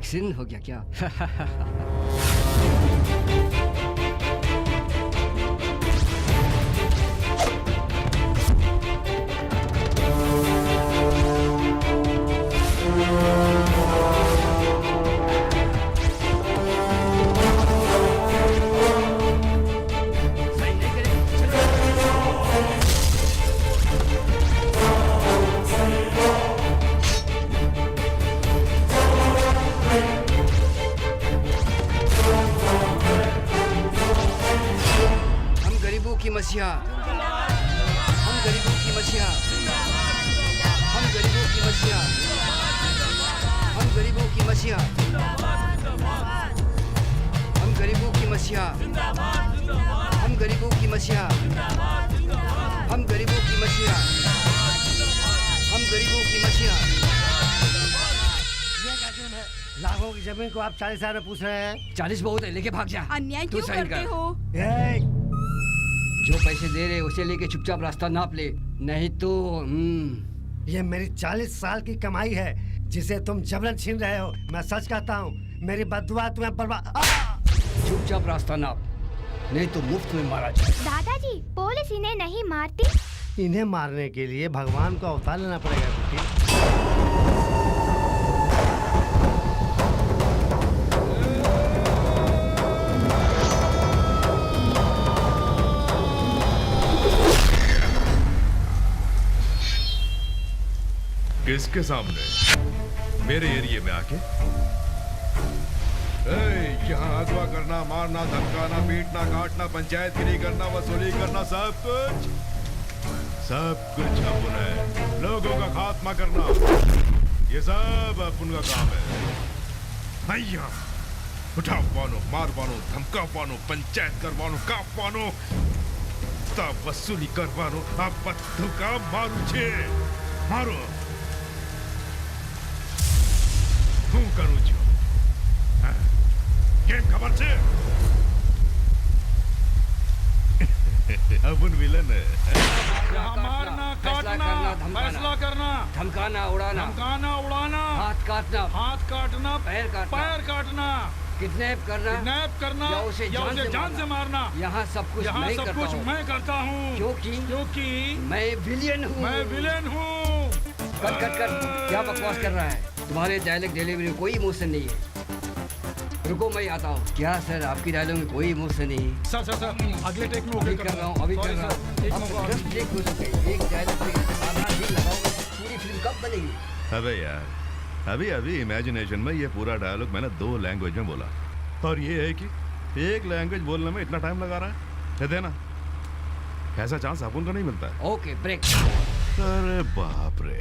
Accident हो गया क्या? मसीहा, हम गरीबों की मसीहा, हम गरीबों की मसीहा, हम गरीबों की मसीहा, हम गरीबों की मसीहा, हम गरीबों की मसीहा, हम गरीबों की मसीहा, हम गरीबों की मसीहा। ये क्या जुर्म है? लाखों की जमीन को आप 40,000 में पूछ रहे हैं? 40 बहुत है, लेके भाग जा। अन्याय क्यों करते हो? जो पैसे दे रहे उसे लेके चुपचाप रास्ता नाप ले, नहीं तो ये मेरी 40 साल की कमाई है जिसे तुम जबरन छीन रहे हो। मैं सच कहता हूँ, मेरी बद्दुआ तुम्हें बर्बाद। चुपचाप रास्ता नाप, नहीं तो मुफ्त में मारा जाए। दादाजी, पुलिस इन्हें नहीं मारती? इन्हें मारने के लिए भगवान को अवतार लेना पड़ेगा बेटी। किसके सामने? मेरे एरिया में आके? यहाँ अगवा करना, मारना, धमकाना, पीटना, काटना, पंचायतगिरी करना, वसूली करना, सब कुछ अपन है। लोगों का खात्मा करना, ये सब अपन का काम है। भैया उठाओ पानो, मार पानो, धमका पानो, पंचायत करवानो, काप पानो, तब वसूली करवानो, आप बच्चों का मारू छे, मारो। હું કરું છું? કેમ ખબર છે? अपन विलन है। मारना, काटना, फैसला करना, धमकाना, उड़ाना, हाथ काटना, पैर काटना, किडनैप करना, या उसे जान से मारना। यहाँ सब कुछ मैं करता हूँ क्योंकि मैं विलेन हूँ। कट क्या बकवास कर रहा है? तुम्हारे डायलॉग डिलीवरी में कोई इमोशन नहीं है। रुको मैं आता हूँ। क्या सर, आपकी डायलॉग में कोई इमोशन नहीं है? सर अगले टेक में अभी कर रहा हूँ। एक टेक हो चुके, एक डायलॉग पे आधा दिन लगाओगे, पूरी फिल्म कब बनेगी? अबे यार, अभी इमेजिनेशन में ये पूरा डायलॉग मैंने 2 लैंग्वेज में बोला, और ये है कि एक लैंग्वेज बोलने में इतना टाइम लगा रहा है। देना ऐसा चांस अपन को नहीं मिलता है। Okay break. अरे बाप रे।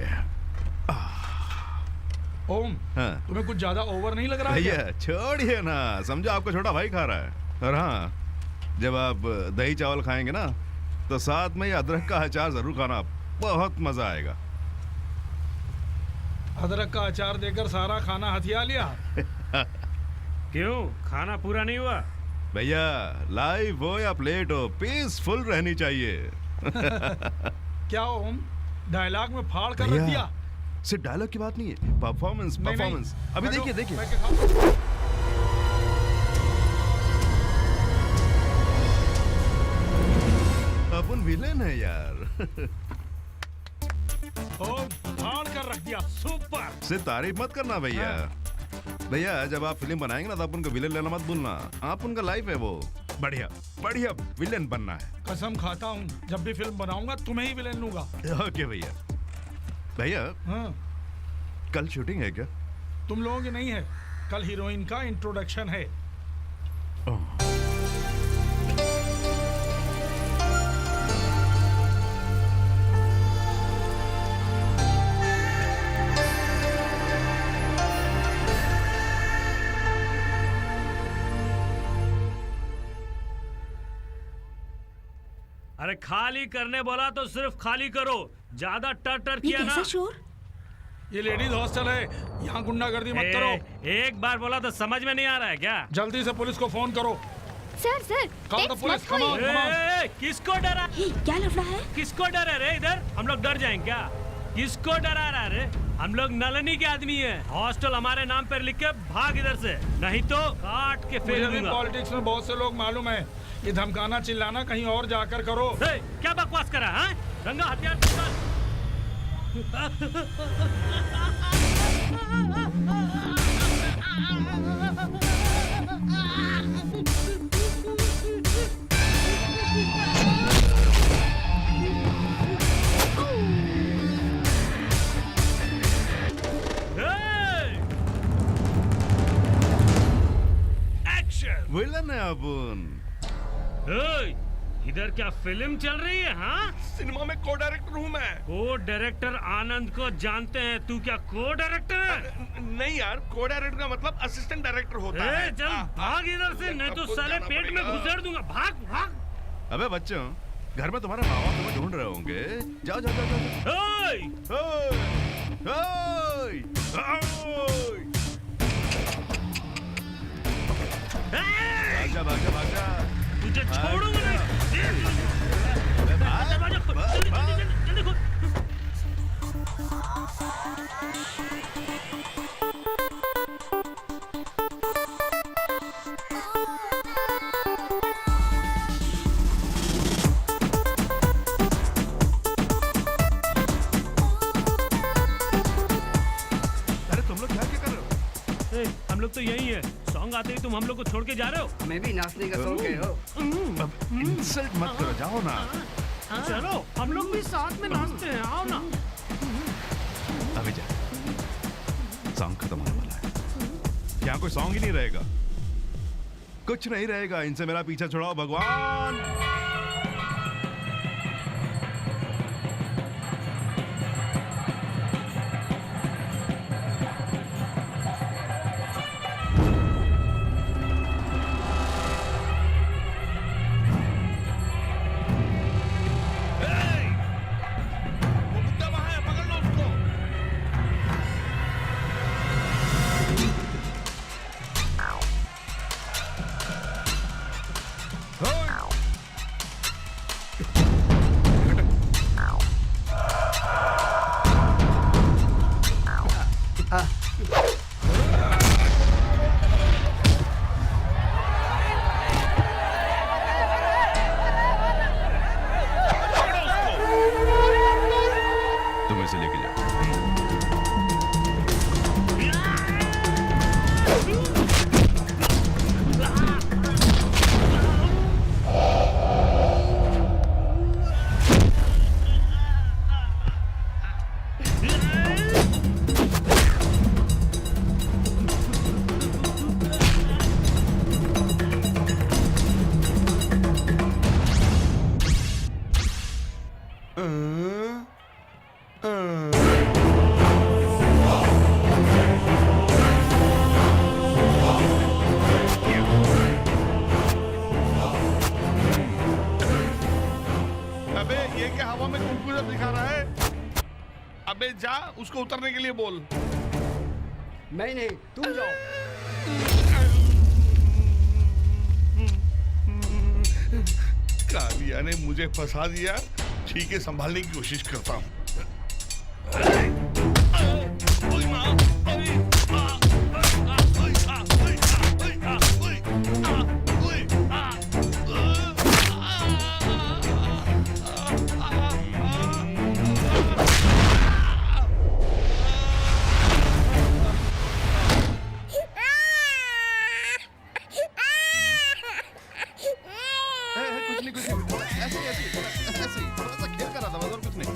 ओम, हाँ। तुम्हें कुछ ज्यादा ओवर नहीं लग रहा है? भैया छोड़िए ना, समझो आपको छोटा भाई खा रहा है। और हाँ, जब आप दही चावल खाएंगे ना तो साथ में ये अदरक का अचार जरूर खाना, बहुत मजा आएगा। अदरक का अचार देकर सारा खाना हथिया लिया? क्यों, खाना पूरा नहीं हुआ? भैया लाइफ हो या प्लेट हो, पीसफुल रहनी चाहिए। क्या ओम, डायलॉग में फाड़ कर रख दिया? सिर्फ डायलॉग की बात नहीं है, परफॉर्मेंस। अभी देखिए अपन विलेन है यार। फाड़ कर रख दिया, सुपर। सिर्फ तारीफ मत करना भैया। भैया जब आप फिल्म बनाएंगे ना तो अपन को विलेन लेना मत भूलना। आप उनका लाइफ है वो, बढ़िया विलेन बनना है। कसम खाता हूँ, जब भी फिल्म बनाऊंगा तुम्हें ही विलेन लूंगा। ओके भैया। हाँ। कल शूटिंग है क्या? तुम लोगों की नहीं है, कल हीरोइन का इंट्रोडक्शन है। अरे खाली करने बोला तो सिर्फ खाली करो, ज्यादा टर किया ना। कैसा शोर? ये लेडीज हॉस्टल है, यहाँ गुंडागर्दी मत करो। एक बार बोला तो समझ में नहीं आ रहा है क्या? जल्दी से पुलिस को फोन करो। Sir call the police, come on. किसको डरा? क्या लफड़ा है? किसको डर है रे? इधर हम लोग डर जाएंगे क्या? किसको डरा रहा रे? हम लोग नलनी के आदमी हैं। हॉस्टल हमारे नाम पर लिख के भाग इधर से, नहीं तो काट के फेंक दूंगा। पॉलिटिक्स में बहुत से लोग मालूम है, ये धमकाना चिल्लाना कहीं और जाकर करो। क्या बकवास करा है? रंगा हथियार निकाल। विलन है अपन। इधर क्या फिल्म चल रही है? हाँ, सिनेमा में को डायरेक्टर हूँ मैं। को डायरेक्टर आनंद को जानते हैं, तू क्या को डायरेक्टर है? नहीं यार, को डायरेक्टर का मतलब असिस्टेंट डायरेक्टर होता है। चल भाग इधर से, नहीं तो साले पेट में घुसेड़ दूंगा। भाग भाग। अबे बच्चों, घर में तुम्हारे माँ बाप तुम्हें ढूंढ रहे होंगे। जाओ जाओ जाओ जाओ। भाग जा भाग जा। तुझे छोड़ूंगा नहीं। दरवाजा खोल, जल्दी खोल। अरे तुम लोग क्या क्या कर रहे हो? हम लोग तो यही है। सॉन्ग आते ही तुम हम लोग को छोड़ के जा रहे हो? हमें भी नाचने का शौक है हो। इंसल्ट मत करो, जाओ ना। चलो हम लोग भी साथ में नाचते हैं, आओ ना। अभी जा, सॉन्ग खत्म होने वाला है। यहाँ कोई सॉन्ग ही नहीं रहेगा, कुछ नहीं रहेगा। इनसे मेरा पीछा छुड़ाओ भगवान। तुम इसे लेके जाओ। अबे ये क्या हवा में कुरकुरे दिखा रहा है? अबे जा, उसको उतरने के लिए बोल। मैं नहीं, तुम जाओ। कालिया ने मुझे फंसा दिया। ठीक है, संभालने की कोशिश करता हूँ। कुछ नहीं, ऐसे ही थोड़ा सा खेल कर रहा था, बस और कुछ नहीं।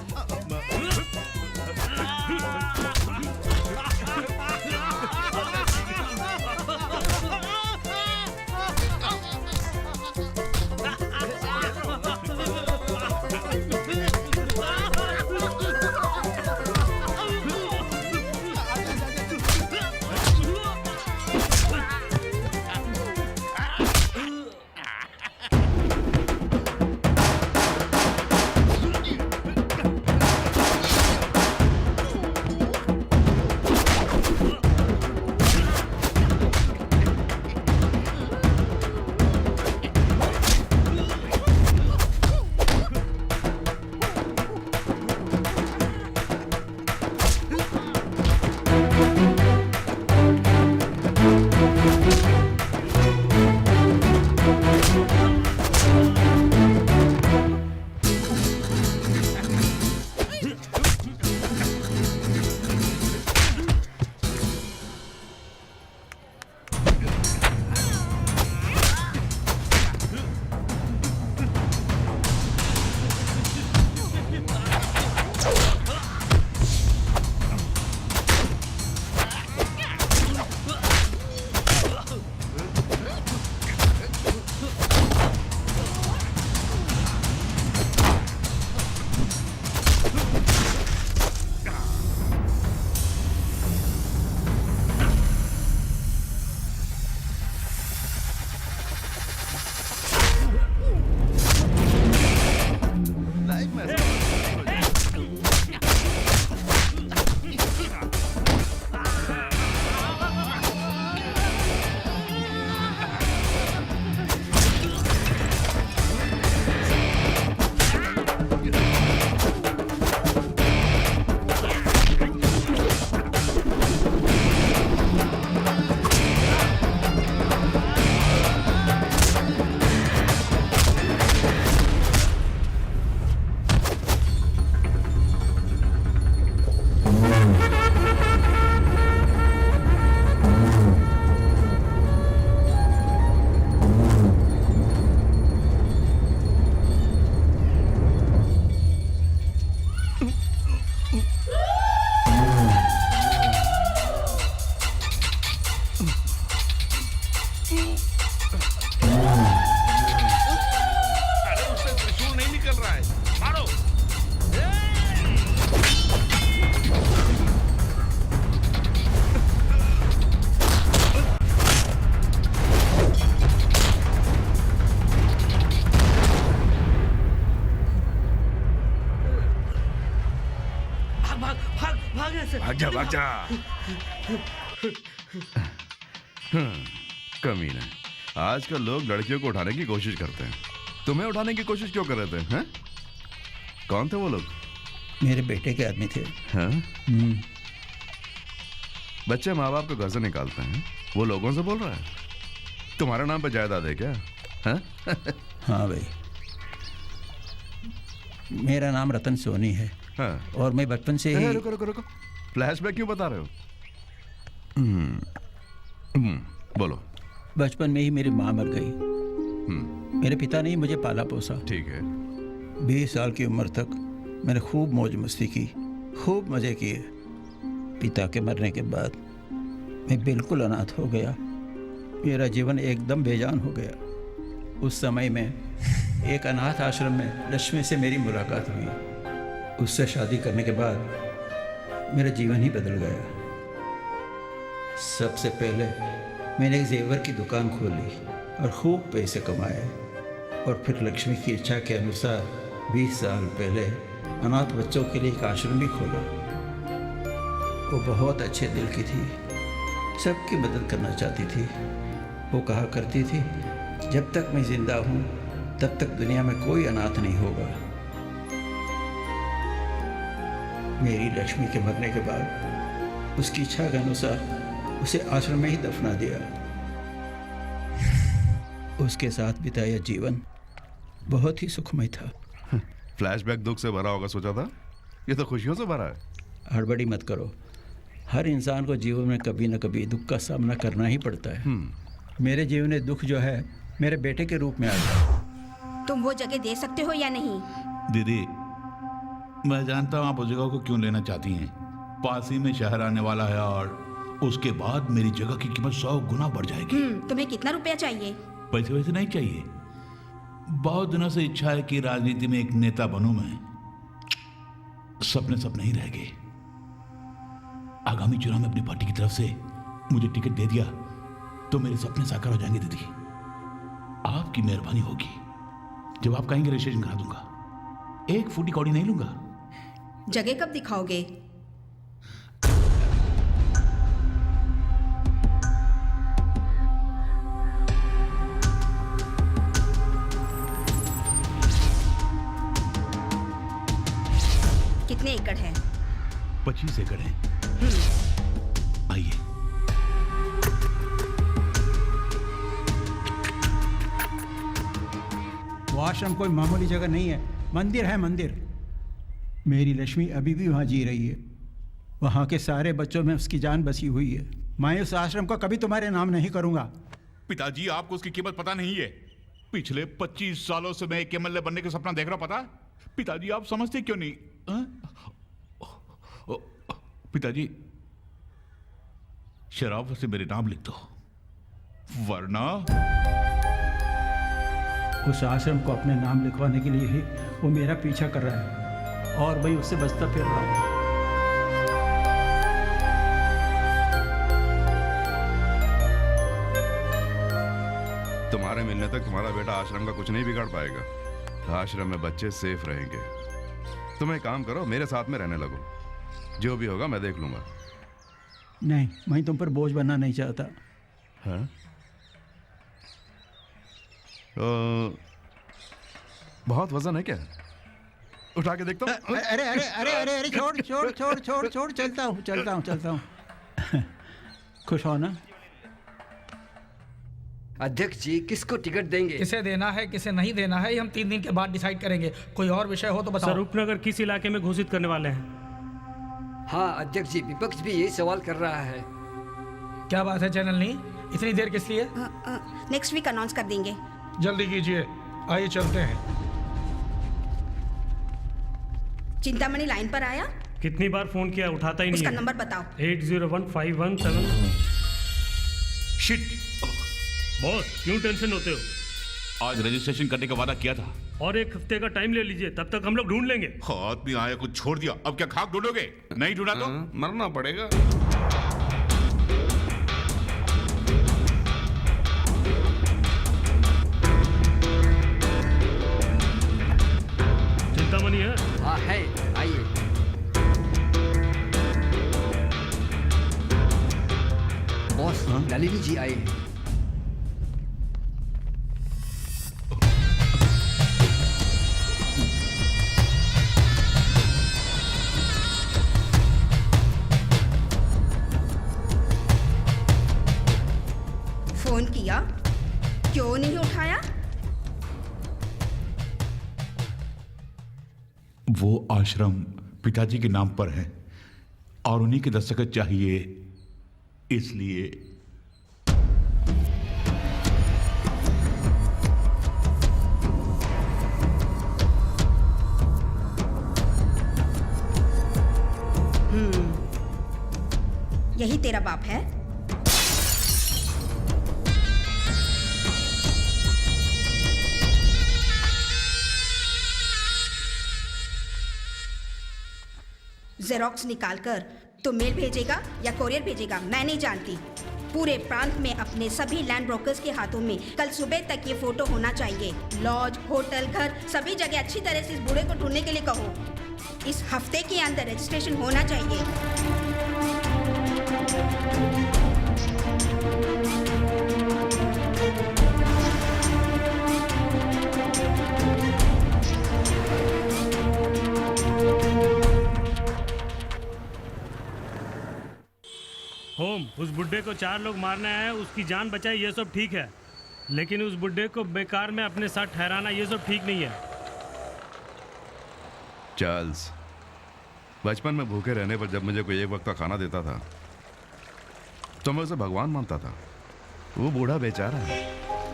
अरे उससे त्रिशूल नहीं निकल रहा है, मारो। भाग जा, भाग जा। कमीना, आजकल लोग लड़कियों को उठाने की कोशिश करते हैं। तुम्हें उठाने की कोशिश क्यों कर रहे थे? हैं? कौन थे वो लोग? मेरे बेटे के आदमी थे। हाँ? बच्चे माँ बाप को घर से निकालते हैं, वो लोगों से बोल रहा है तुम्हारे नाम पे जायदाद है क्या? हाँ? हाँ भाई, मेरा नाम रतन सोनी है। हाँ? और मैं बचपन से ही रुको रुको रुको, फ्लैशबैक क्यों बता रहे हो? बोलो। बचपन में ही मेरी माँ मर गई। मेरे पिता ने ही मुझे पाला पोसा। ठीक है। 20 साल की उम्र तक मैंने खूब मौज मस्ती की, खूब मज़े किए। पिता के मरने के बाद मैं बिल्कुल अनाथ हो गया। मेरा जीवन एकदम बेजान हो गया। उस समय में एक अनाथ आश्रम में लक्ष्मी से मेरी मुलाकात हुई। उससे शादी करने के बाद मेरा जीवन ही बदल गया। सबसे पहले मैंने एक जेवर की दुकान खोली और खूब पैसे कमाए, और फिर लक्ष्मी की इच्छा के अनुसार 20 साल पहले अनाथ बच्चों के लिए एक आश्रम भी खोला। वो बहुत अच्छे दिल की थी, सबकी मदद करना चाहती थी। वो कहा करती थी, जब तक मैं जिंदा हूँ तब तक दुनिया में कोई अनाथ नहीं होगा। मेरी लक्ष्मी के मरने के बाद उसकी इच्छा के अनुसार उसे आश्रम में ही दफना दिया। उसके साथ बिताया जीवन बहुत ही सुखमय था। फ्लैशबैक दुख से भरा होगा सोचा था, ये तो खुशियों से भरा है। हड़बड़ी मत करो, हर इंसान को जीवन में कभी न कभी दुख का सामना करना ही पड़ता है। मेरे जीवन में दुख जो है मेरे बेटे के रूप में आ गया। तुम वो जगह दे सकते हो या नहीं? दीदी, मैं जानता हूँ आप उस जगह को क्यों लेना चाहती हैं। पास ही में शहर आने वाला है और उसके बाद मेरी जगह की कीमत 100 गुना बढ़ जाएगी। तुम्हें कितना रुपया चाहिए? पैसे वैसे नहीं चाहिए, बहुत दिनों से इच्छा है कि राजनीति में एक नेता बनूं मैं। सपने ही रह गए। आगामी चुनाव में अपनी पार्टी की तरफ से मुझे टिकट दे दिया तो मेरे सपने साकार हो जाएंगे। दीदी, आपकी मेहरबानी होगी। जब आप कहेंगे रजिस्ट्रेशन करा दूंगा। 1 फूटी कौड़ी नहीं लूंगा। जगह कब दिखाओगे? कितने एकड़ है? 25 एकड़ है। आइए। वो आश्रम कोई मामूली जगह नहीं है, मंदिर है मंदिर। मेरी लक्ष्मी अभी भी वहाँ जी रही है। वहाँ के सारे बच्चों में उसकी जान बसी हुई है। मैं उस आश्रम को कभी तुम्हारे नाम नहीं करूँगा। पिताजी, आपको उसकी कीमत पता नहीं है। पिछले 25 सालों से मैं एक एमएलए बनने का सपना देख रहा हूं, पता? पिताजी, आप समझते क्यों नहीं? पिताजी, शराब से मेरे नाम लिख दो, वरना उस आश्रम को अपने नाम लिखवाने के लिए ही वो मेरा पीछा कर रहा है और मैं उससे बचता फिर रहा हूँ। तुम्हारे मिलने तक तुम्हारा बेटा आश्रम का कुछ नहीं बिगाड़ पाएगा। आश्रम में बच्चे सेफ रहेंगे। तुम एक काम करो, मेरे साथ में रहने लगो। जो भी होगा मैं देख लूंगा। नहीं, मैं तुम पर बोझ बनना नहीं चाहता। हाँ? बहुत वजन है क्या? उठा के देखता हूँ। अरे अरे अरे अरे अरे छोड़ छोड़ छोड़ छोड़ छोड़, चलता हूँ। खुश हो ना? अध्यक्ष जी, किसको टिकट देंगे? किसे देना है किसे नहीं देना है, ये हम 3 दिन के बाद डिसाइड करेंगे। कोई और विषय हो तो बताओ। सर, रूपनगर किस इलाके में घोषित करने वाले हैं? हाँ अध्यक्ष जी, विपक्ष भी यही सवाल कर रहा है। क्या बात है चैनल नहीं, इतनी देर किस लिए? नेक्स्ट वीक अनाउंस कर देंगे। जल्दी कीजिए, आइए चलते हैं। चिंतामणि लाइन पर आया? कितनी बार फोन किया, उठाता ही नहीं उसका है। नंबर बताओ। 801517। शिट, बॉस क्यों टेंशन होते हो? आज रजिस्ट्रेशन करने का वादा किया था। और एक हफ्ते का टाइम ले लीजिए, तब तक हम लोग ढूंढ लेंगे। आदमी आया कुछ छोड़ दिया, अब क्या खाक ढूंढोगे? नहीं ढूंढा तो मरना पड़ेगा। चिंतामणि है? हाँ है, आइए। बॉस, नलिनी जी आए हैं। फोन किया, क्यों नहीं उठाया? वो आश्रम पिताजी के नाम पर है और उन्हीं के दस्तखत चाहिए, इसलिए। यही तेरा बाप है? जेरोक्स निकालकर तो मेल भेजेगा या कोरियर भेजेगा, मैं नहीं जानती। पूरे प्रांत में अपने सभी लैंड ब्रोकर्स के हाथों में कल सुबह तक ये फोटो होना चाहिए। लॉज, होटल, घर, सभी जगह अच्छी तरह से इस बूढ़े को ढूंढने के लिए कहो। इस हफ्ते के अंदर रजिस्ट्रेशन होना चाहिए। होम, उस बुड्ढे को 4 लोग मारना है, उसकी जान बचाए, ये सब ठीक है, लेकिन उस बुड्ढे को बेकार में अपने साथ ठहराना ये सब ठीक नहीं है। चार्ल्स, बचपन में भूखे रहने पर जब मुझे कोई एक वक्त का खाना देता था तो मैं उसे भगवान मानता था। वो बूढ़ा बेचारा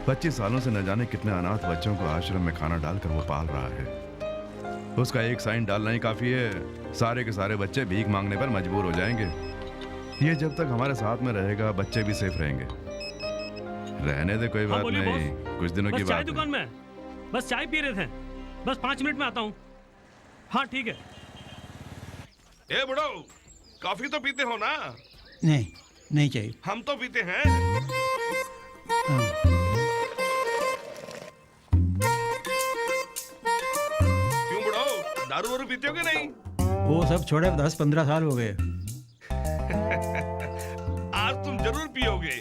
25 सालों से न जाने कितने अनाथ बच्चों को आश्रम में खाना डालकर वो पाल रहा है। उसका एक साइन डालना ही काफी है, सारे के सारे बच्चे भीख मांगने पर मजबूर हो जाएंगे। ये जब तक हमारे साथ में रहेगा बच्चे भी सेफ रहेंगे। रहने दे, कोई बात नहीं, कुछ दिनों की बात है। चाय दुकान में बस चाय पी रहे थे, बस 5 मिनट में आता हूँ। हाँ ठीक है। ए बुढ़ो, कॉफी तो पीते हो ना? नहीं, नहीं चाहिए। हम तो पीते हैं। क्यों बुढ़ो, दारू वारू पीते हो कि नहीं? वो सब छोड़े 10-15 साल हो गए। आज तुम जरूर पियोगे।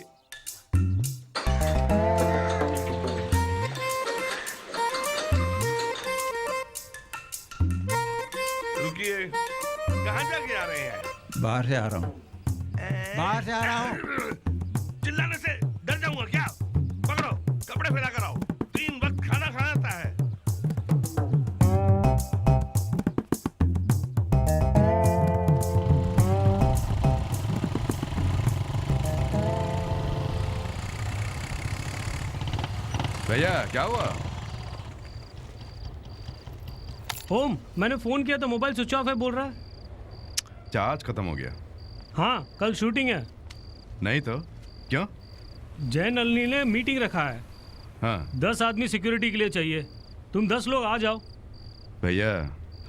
रुकिए, कहाँ जाके आ रहे हैं? बाहर से आ रहा हूँ। बाहर से आ रहा हूँ। चिल्लाने से डर जाऊंगा क्या? पकड़ो, कपड़े फैला कर आओ। 3 वक्त खाना खाना आता है। भैया क्या हुआ? होम, मैंने फोन किया तो मोबाइल स्विच ऑफ है बोल रहा है। चार्ज खत्म हो गया। हाँ, कल शूटिंग है। नहीं तो क्यों? जय नलिनी ने मीटिंग रखा है। हाँ 10 आदमी सिक्योरिटी के लिए चाहिए, तुम 10 लोग आ जाओ। भैया,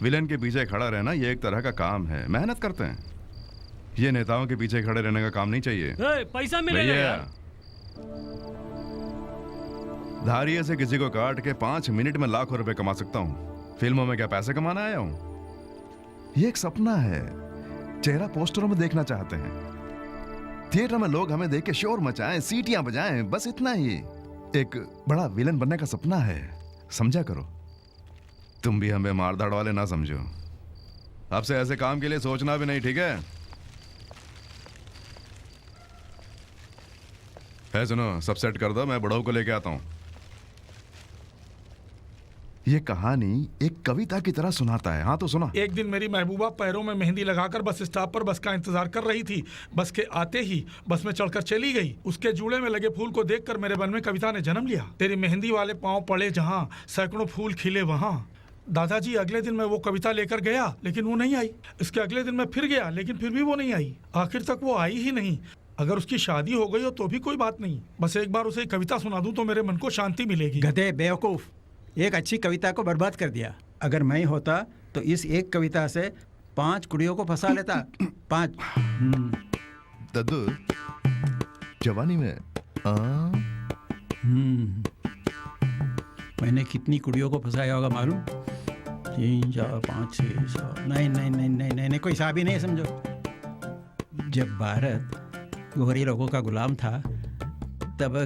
विलन के पीछे खड़ा रहना ये एक तरह का काम है, मेहनत करते हैं। ये नेताओं के पीछे खड़े रहने का काम नहीं चाहिए। पैसा मिलेगा यार। धारिये से किसी को काट के 5 मिनट में लाखों रुपए कमा सकता हूँ। फिल्मों में क्या पैसे कमाना आया हूँ? ये एक सपना है, चेहरा पोस्टरों में देखना चाहते हैं। थिएटर में लोग हमें देख के शोर मचाएं, सीटियां बजाएं, बस इतना ही। एक बड़ा विलन बनने का सपना है, समझा करो। तुम भी हमें मारधाड़ वाले ना समझो। अब से ऐसे काम के लिए सोचना भी नहीं, ठीक है? सुनो, सब सेट कर दो, मैं बुढ़ऊ को लेके आता हूँ। ये कहानी एक कविता की तरह सुनाता है। हाँ तो सुना। एक दिन मेरी महबूबा पैरों में मेहंदी लगाकर बस स्टॉप पर बस का इंतजार कर रही थी। बस के आते ही बस में चढ़कर चली गई। उसके जूड़े में लगे फूल को देखकर मेरे मन में कविता ने जन्म लिया। तेरी मेहंदी वाले पांव पड़े जहाँ, सैकड़ों फूल खिले वहाँ। दादाजी, अगले दिन मैं वो कविता लेकर गया लेकिन वो नहीं आई। इसके अगले दिन मैं फिर गया लेकिन फिर भी वो नहीं आई। आखिर तक वो आई ही नहीं। अगर उसकी शादी हो गई हो तो भी कोई बात नहीं, बस एक बार उसे कविता सुना दूं तो मेरे मन को शांति मिलेगी। गधे बेवकूफ, एक अच्छी कविता को बर्बाद कर दिया। अगर मैं होता तो इस एक कविता से 5 कुड़ियों को फंसा लेता। 5। दद्दू, जवानी में मैंने कितनी कुड़ियों को फंसाया होगा मालूम? 3, 4, 5, 6, 7। नहीं, कोई हिसाब ही नहीं समझो। जब भारत गोरी लोगों का गुलाम था तब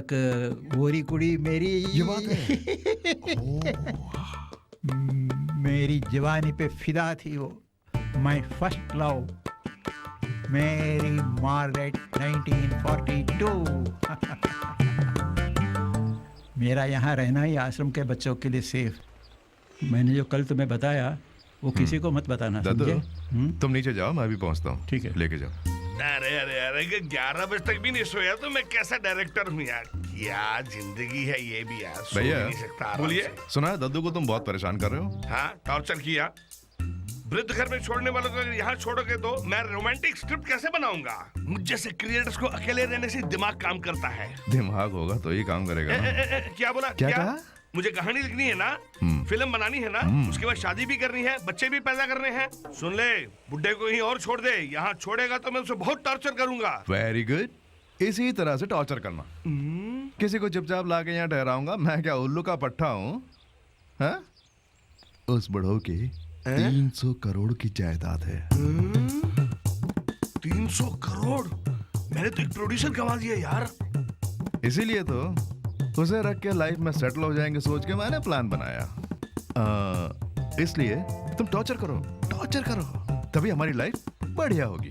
गोरी कुड़ी मेरी ये बात है। मेरी जवानी पे फिदा थी वो। माय फर्स्ट लव, मेरी मार्गरेट 1942। मेरा यहाँ रहना ही आश्रम के बच्चों के लिए सेफ। मैंने जो कल तुम्हें बताया वो किसी को मत बताना, समझे? तुम नीचे जाओ, मैं भी पहुंचता हूँ। ठीक है, लेके जाओ। अरे 11 बजे तक भी नहीं सोया तो मैं कैसा डायरेक्टर हूँ यार। क्या जिंदगी है ये भी यार, सो भी नहीं सकता। बोलिए। सुना है दद्दू को तुम बहुत परेशान कर रहे हो? हाँ, टॉर्चर किया। वृद्ध घर में छोड़ने वालों को यहाँ छोड़ोगे तो मैं रोमांटिक स्क्रिप्ट कैसे बनाऊंगा? मुझ जैसे क्रिएटर्स को अकेले रहने से दिमाग काम करता है। दिमाग होगा तो ही काम करेगा ना। क्या बोला? क्या कहा? मुझे कहानी लिखनी है ना, फिल्म बनानी है ना, उसके बाद शादी भी करनी है, बच्चे भी पैदा करने हैं। सुन ले, बुड्ढे को ही और छोड़ दे। यहाँ छोड़ेगा तो मैं उसे बहुत टॉर्चर करूंगा। वेरी गुड, इसी तरह से टॉर्चर करना। किसी को चुपचाप लाके यहाँ ठहराऊंगा। मैं क्या उल्लू का पट्टा हूँ? उस बढ़ो की 300 करोड़ की जायदाद है। 300 करोड़? मैंने तो एक प्रोड्यूसर कमा दिया यार। इसीलिए तो उसे रख के लाइफ में सेटल हो जाएंगे सोच के मैंने प्लान बनाया। इसलिए तुम टॉर्चर करो, तभी हमारी लाइफ बढ़िया होगी।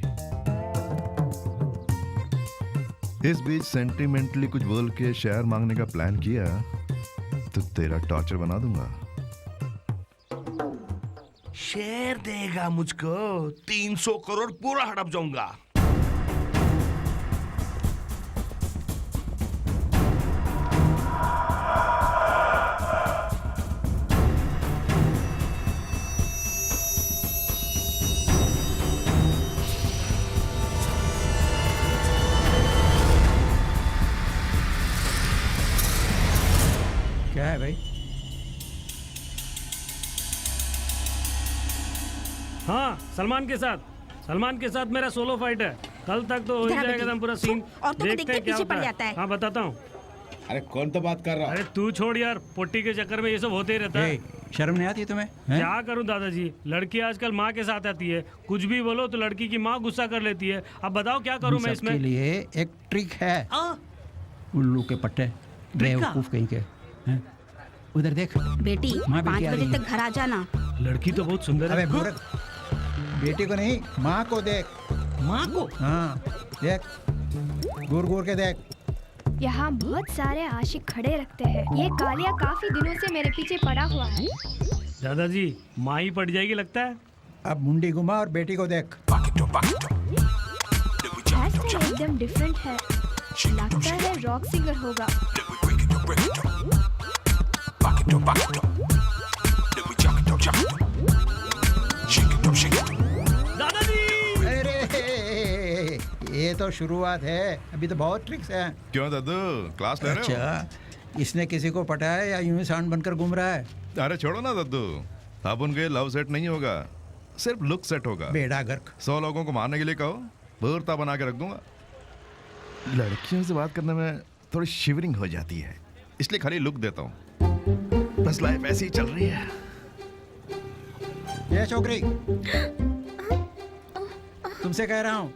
इस बीच सेंटिमेंटली कुछ बोल के शेयर मांगने का प्लान किया तो तेरा टॉर्चर बना दूंगा। शेयर देगा मुझको? 300 करोड़ पूरा हड़प जाऊंगा। क्या है भाई? हाँ, सलमान के साथ मेरा सोलो फाइट है। कल तक तो हो ही जाएगा एकदम पूरा सीन। देखते हैं क्या होता है। हाँ, बताता हूँ। अरे कौन तो बात कर रहा है? अरे तू छोड़ यार, पोटी के चक्कर में ये सब होते ही रहता है। शर्म नहीं आती तुम्हें? क्या करूं दादाजी, लड़की आजकल माँ के साथ आती है, कुछ भी बोलो तो लड़की की माँ गुस्सा कर लेती है। अब बताओ क्या करूं मैं इसमें? के लिए एक ट्रिक है। उल्लू के पट्टे, बेवकूफ कहीं के। उधर देख बेटी, 5 बजे तक घर आ जाना। लड़की तो बहुत सुंदर है। अबे बेटी को नहीं, माँ को देख। माँ को? हाँ देख, घूर के देख। यहाँ बहुत सारे आशिक खड़े रखते हैं। ये कालिया काफी दिनों से मेरे पीछे पड़ा हुआ है। दादाजी, माँ ही पड़ जाएगी लगता है। अब मुंडी घुमा और बेटी को देख। एकदम डिफरेंट है, लगता है रॉक सिंगर होगा। दादाजी! अरे ये तो शुरुआत है, अभी तो बहुत ट्रिक्स हैं। क्यों दादू, क्लास ले रहे हो? अच्छा, इसने किसी को पटाया या यूं ही सांड बनकर घूम रहा है? अरे छोड़ो ना दादू, अब उनके लव सेट नहीं होगा, सिर्फ लुक सेट होगा। बेड़ा गर्क। 100 लोगों को मारने के लिए कहो, भूरता बना के रख दूंगा। लड़कियों से बात करने में थोड़ी शिवरिंग हो जाती है, इसलिए खाली लुक देता हूँ। बस लाइफ ऐसी ही चल रही है। ये छोकरी, तुमसे कह रहा हूँ।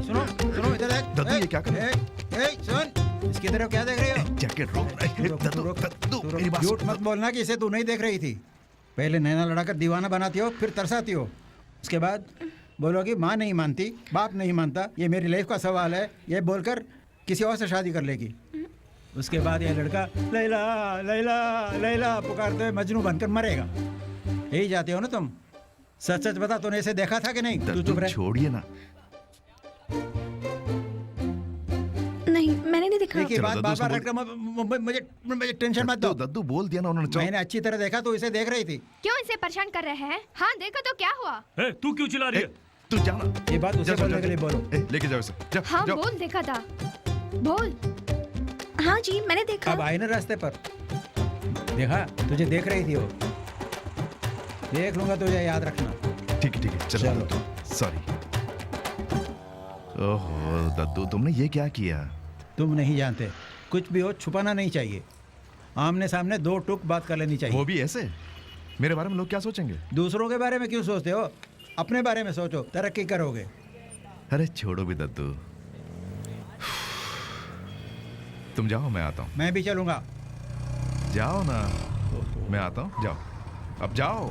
सुनो इधर देख। दादू ये क्या कर रहे हो? सुन, इसकी तरफ क्या देख रही हो? जैकेट रोक। झूठ मत बोलना कि इसे तू नहीं देख रही थी। पहले नैना लड़ाकर दीवाना बनाती हो, फिर तरसाती हो, उसके बाद बोलोगी माँ नहीं मानती, बाप नहीं मानता, ये मेरी लाइफ का सवाल है, ये बोलकर किसी और से शादी कर लेगी। उसके बाद ये लड़का लैला लैला लैला पुकारते हुए मजनू बनकर मरेगा। यही जाते हो ना तुम? सच सच बता, तूने इसे देखा था कि नहीं? तू चुप रह। छोड़िए ना। नहीं, मैंने नहीं देखा। देखिए, बात बार-बार रखकर मुझे टेंशन मत दो। दद्दू बोल दिया ना उन्होंने। मैंने अच्छी तरह देखा, तो इसे देख रही थी। क्यों इसे परेशान कर रहे हैं? हाँ देखो तो क्या हुआ? तू क्यों चिल्ला रही है? तू जाना। ये बात उसे बोलने के लिए बोलो। लेके जाओ इसे। जा, हाँ जाओ। बोल, देखा था, बोल। हाँ जी मैंने देखा। अब आई ना रास्ते पर, देखा तुझे देख रही थी वो। देख लूंगा तुझे, याद रखना। ठीक है चलो दद्दू, सॉरी। ओहो दद्दू, तुमने ये क्या किया? तुम नहीं जानते, कुछ भी हो छुपाना नहीं चाहिए। आमने सामने दो टुक बात कर लेनी चाहिए। वो भी ऐसे? मेरे बारे में लोग क्या सोचेंगे? दूसरों के बारे में क्यों सोचते हो? अपने बारे में सोचो, तरक्की करोगे। अरे छोड़ो भी दद्दू, तुम जाओ, मैं आता हूँ। मैं भी चलूंगा। जाओ ना, मैं आता हूँ, जाओ, अब जाओ।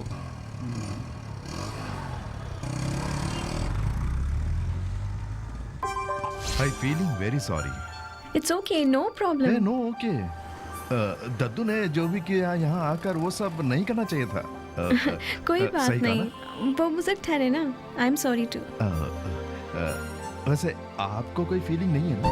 I feeling very sorry. It's okay, no problem. No okay. दद्दू ने जो भी किया यहाँ आकर वो सब नहीं करना चाहिए था। कोई बात सही कहा नहीं, वो मुझे ठहरे ना। I am sorry too. वैसे आपको कोई फीलिंग नहीं है ना?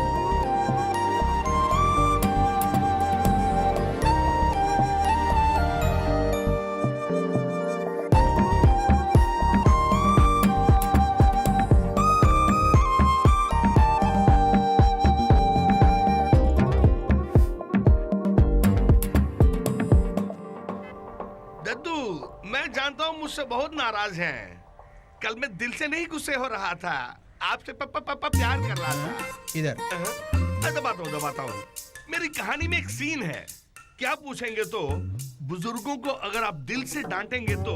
मुझसे बहुत नाराज हैं। कल मैं दिल से नहीं गुस्से हो रहा था, आपसे प्यार कर रहा था। इधर दबाता हूँ। मेरी कहानी में एक सीन है, क्या पूछेंगे तो बुजुर्गों को अगर आप दिल से डांटेंगे तो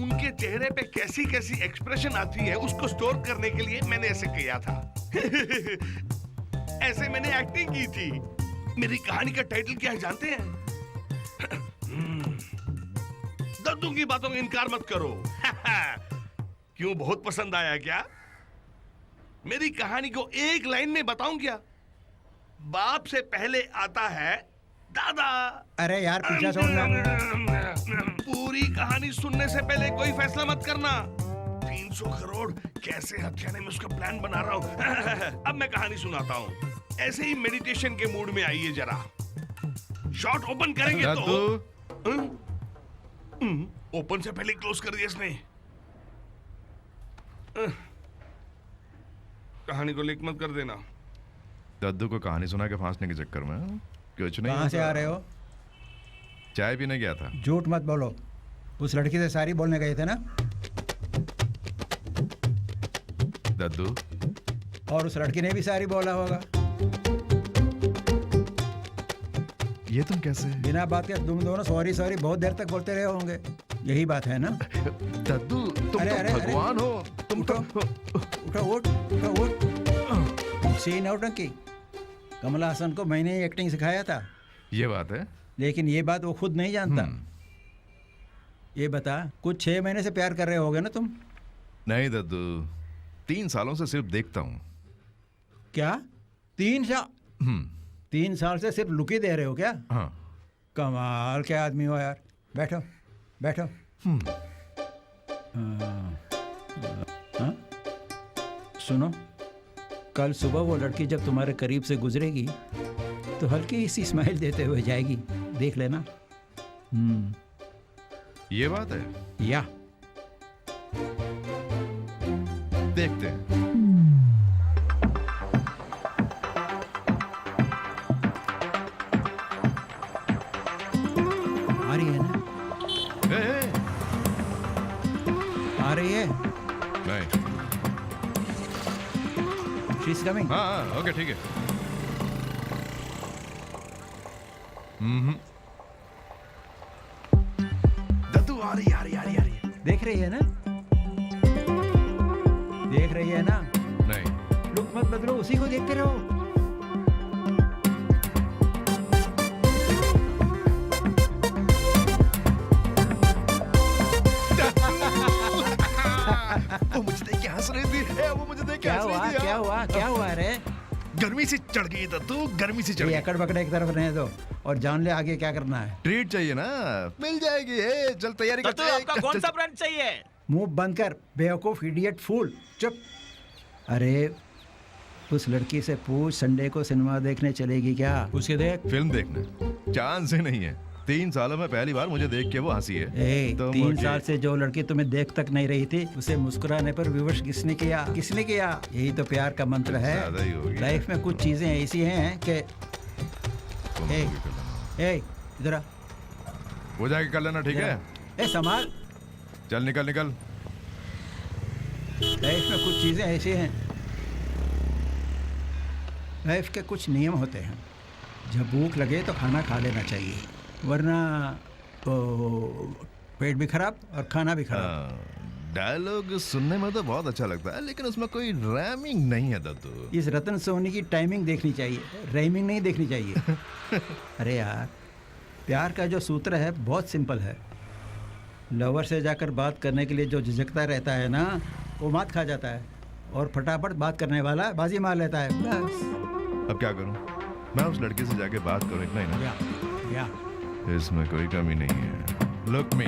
उनके चेहरे पे कैसी कैसी एक्सप्रेशन आती है, उसको स्टोर करने के लिए मैंने ऐसे किया था। ऐसे मैंने एक्टिंग की थी। मेरी कहानी का टाइटल क्या है जानते हैं? दद्दू की बातों का इनकार मत करो। क्यों, बहुत पसंद आया क्या? मेरी कहानी को एक लाइन में बताऊं क्या? बाप से पहले आता है दादा। अरे यार पीछा छोड़ना। पूरी कहानी सुनने से पहले कोई फैसला मत करना। 300 करोड़ कैसे हथियाने में उसका प्लान बना रहा हूं। अब मैं कहानी सुनाता हूं, ऐसे ही मेडिटेशन के मूड में आइए जरा। शॉट ओपन करेंगे तो ओपन से पहले क्लोज कर दिया इसने। कहानी को लीक मत कर देना। दद्दू को कहानी सुना के फांसने के चक्कर में कुछ नहीं। कहां से आ रहे हो? चाय पीने गया था। झूठ मत बोलो, उस लड़की से सारी बोलने गए थे ना? दद्दू, और उस लड़की ने भी सारी बोला होगा। ये तुम कैसे? बिना बात के तुम दोनों सॉरी सॉरी बहुत देर तक बोलते रहे होंगे, यही बात है ना? दद्दू तुम तो भगवान हो। तुम तो उठ। सी नौटंकी। कमला हसन को मैंने ही एक्टिंग सिखाया था। ये बात है, लेकिन ये बात वो खुद नहीं जानता। ये बता, कुछ 6 महीने से प्यार कर रहे होगे ना तुम? नहीं दद्दू, 3 सालों से सिर्फ देखता हूँ। क्या 3 साल? 3 साल से सिर्फ लुकी दे रहे हो क्या? हाँ। कमाल के आदमी हो यार। बैठो बैठो। हाँ? सुनो, कल सुबह वो लड़की जब तुम्हारे करीब से गुजरेगी तो हल्की सी स्माइल देते हुए जाएगी, देख लेना। ये बात है या देखते हैं। आ रही है ना? आ रही है? नहीं। She's coming. हाँ, ओके ठीक है। दद्दू आ रही है। देख रही है ना? देख रही है ना? नहीं। लुक मत बदलो, उसी को देखते रहो। वो मुझे देख के हंस रही थी। वो मुझे देख के हंस रही थी। क्या हुआ रे? गर्मी से चढ़ गई दद्दू, गर्मी से चढ़ गई। अकड़ बकड़ एक तरफ रहने दो और जान ले आगे क्या करना है। ट्रीट चाहिए ना, मिल जाएगी। चल तैयारी कर। आपका कौन सा ब्रांड चाहिए? मुंह बंद कर बेवकूफ, इडियट, फूल। चुप। अरे उस लड़की से पूछ संडे को सिनेमा देखने चलेगी क्या? उसके देख। फिल्म देखने चांस ही नहीं है। 3 सालों में पहली बार मुझे देख के वो हंसी है। ए, तो 3 मुझे- साल से जो लड़की तुम्हें देख तक नहीं रही थी उसे मुस्कुराने पर विवश किसने किया? किसने किया? यही तो प्यार का मंत्र है। ज्यादा ही होगी। लाइफ में कुछ चीजें ऐसी हैं कि तुम ए, होगी कर लेना। ए, इधर आ, वो जाके कर लेना, ठीक है? ए संभाल। चल निकल निकल। लाइफ में कुछ चीजें ऐसी हैं, लाइफ के कुछ नियम होते हैं। जब भूख लगे तो खाना खा लेना चाहिए, वरना तो पेट भी खराब और खाना भी खराब। डायलॉग सुनने में तो बहुत अच्छा लगता है, लेकिन उसमें कोई रैमिंग नहीं है दद्दू। इस रतन सोनी की टाइमिंग देखनी चाहिए, राइमिंग नहीं देखनी चाहिए। अरे यार, प्यार का जो सूत्र है बहुत सिंपल है। लवर से जाकर बात करने के लिए जो झिझकता रहता है ना, वो मात खा जाता है, और फटाफट बात करने वाला बाजी मार लेता है। बस। अब क्या करूं? मैं उस लड़के से जाके बात करूं, इतना ही ना? या इसमें कोई कमी नहीं है। लुक मी,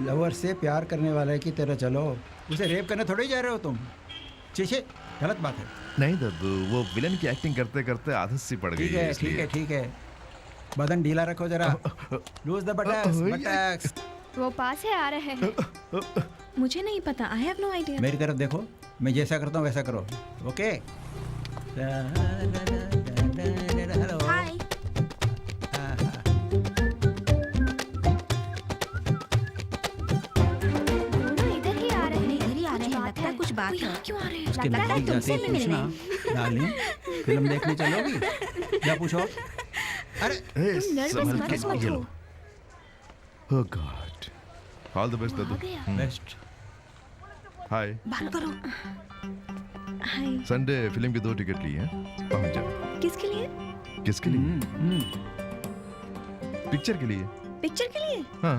लवर से प्यार करने वाले की तरह चलो, उसे रेप करने थोड़ी जा रहे हो तुम। चीचे, गलत बात है। नहीं दद्दू, वो विलन की एक्टिंग करते करते आदत सी पड़ गई ठीक है, ठीक है, ठीक है। बदन ढीला रखो जरा। Lose the buttocks, buttocks. वो पास है, आ रहे हैं। मुझे नहीं पता, आई हैव नो आइडिया। मेरी तरफ देखो, मैं जैसा करता हूँ वैसा करो, ओके? हेलो। हाय। दोनों इधर ही आ रहे हैं। इधर ही आ रहे हैं, लगता है कुछ बात है। यहाँ क्यों आ रहे हैं? उसके लगता है नजदीक जाते ही तुमसे मिलने। पूछना, डार्लिंग फिल्म देखने चलोगी? क्या पूछो? अरे संभल के मत ये हो। लो। ओह गॉड, ऑल द बेस्ट आ दद्दू। गया। बेस्ट। हाय, बात करो। हाय। संडे फिल्म की 2 टिकट ली हैं, पहुंच जाओ। किसके लिए? किसके लिए? पिक्चर के लिए। पिक्चर के लिए? हाँ।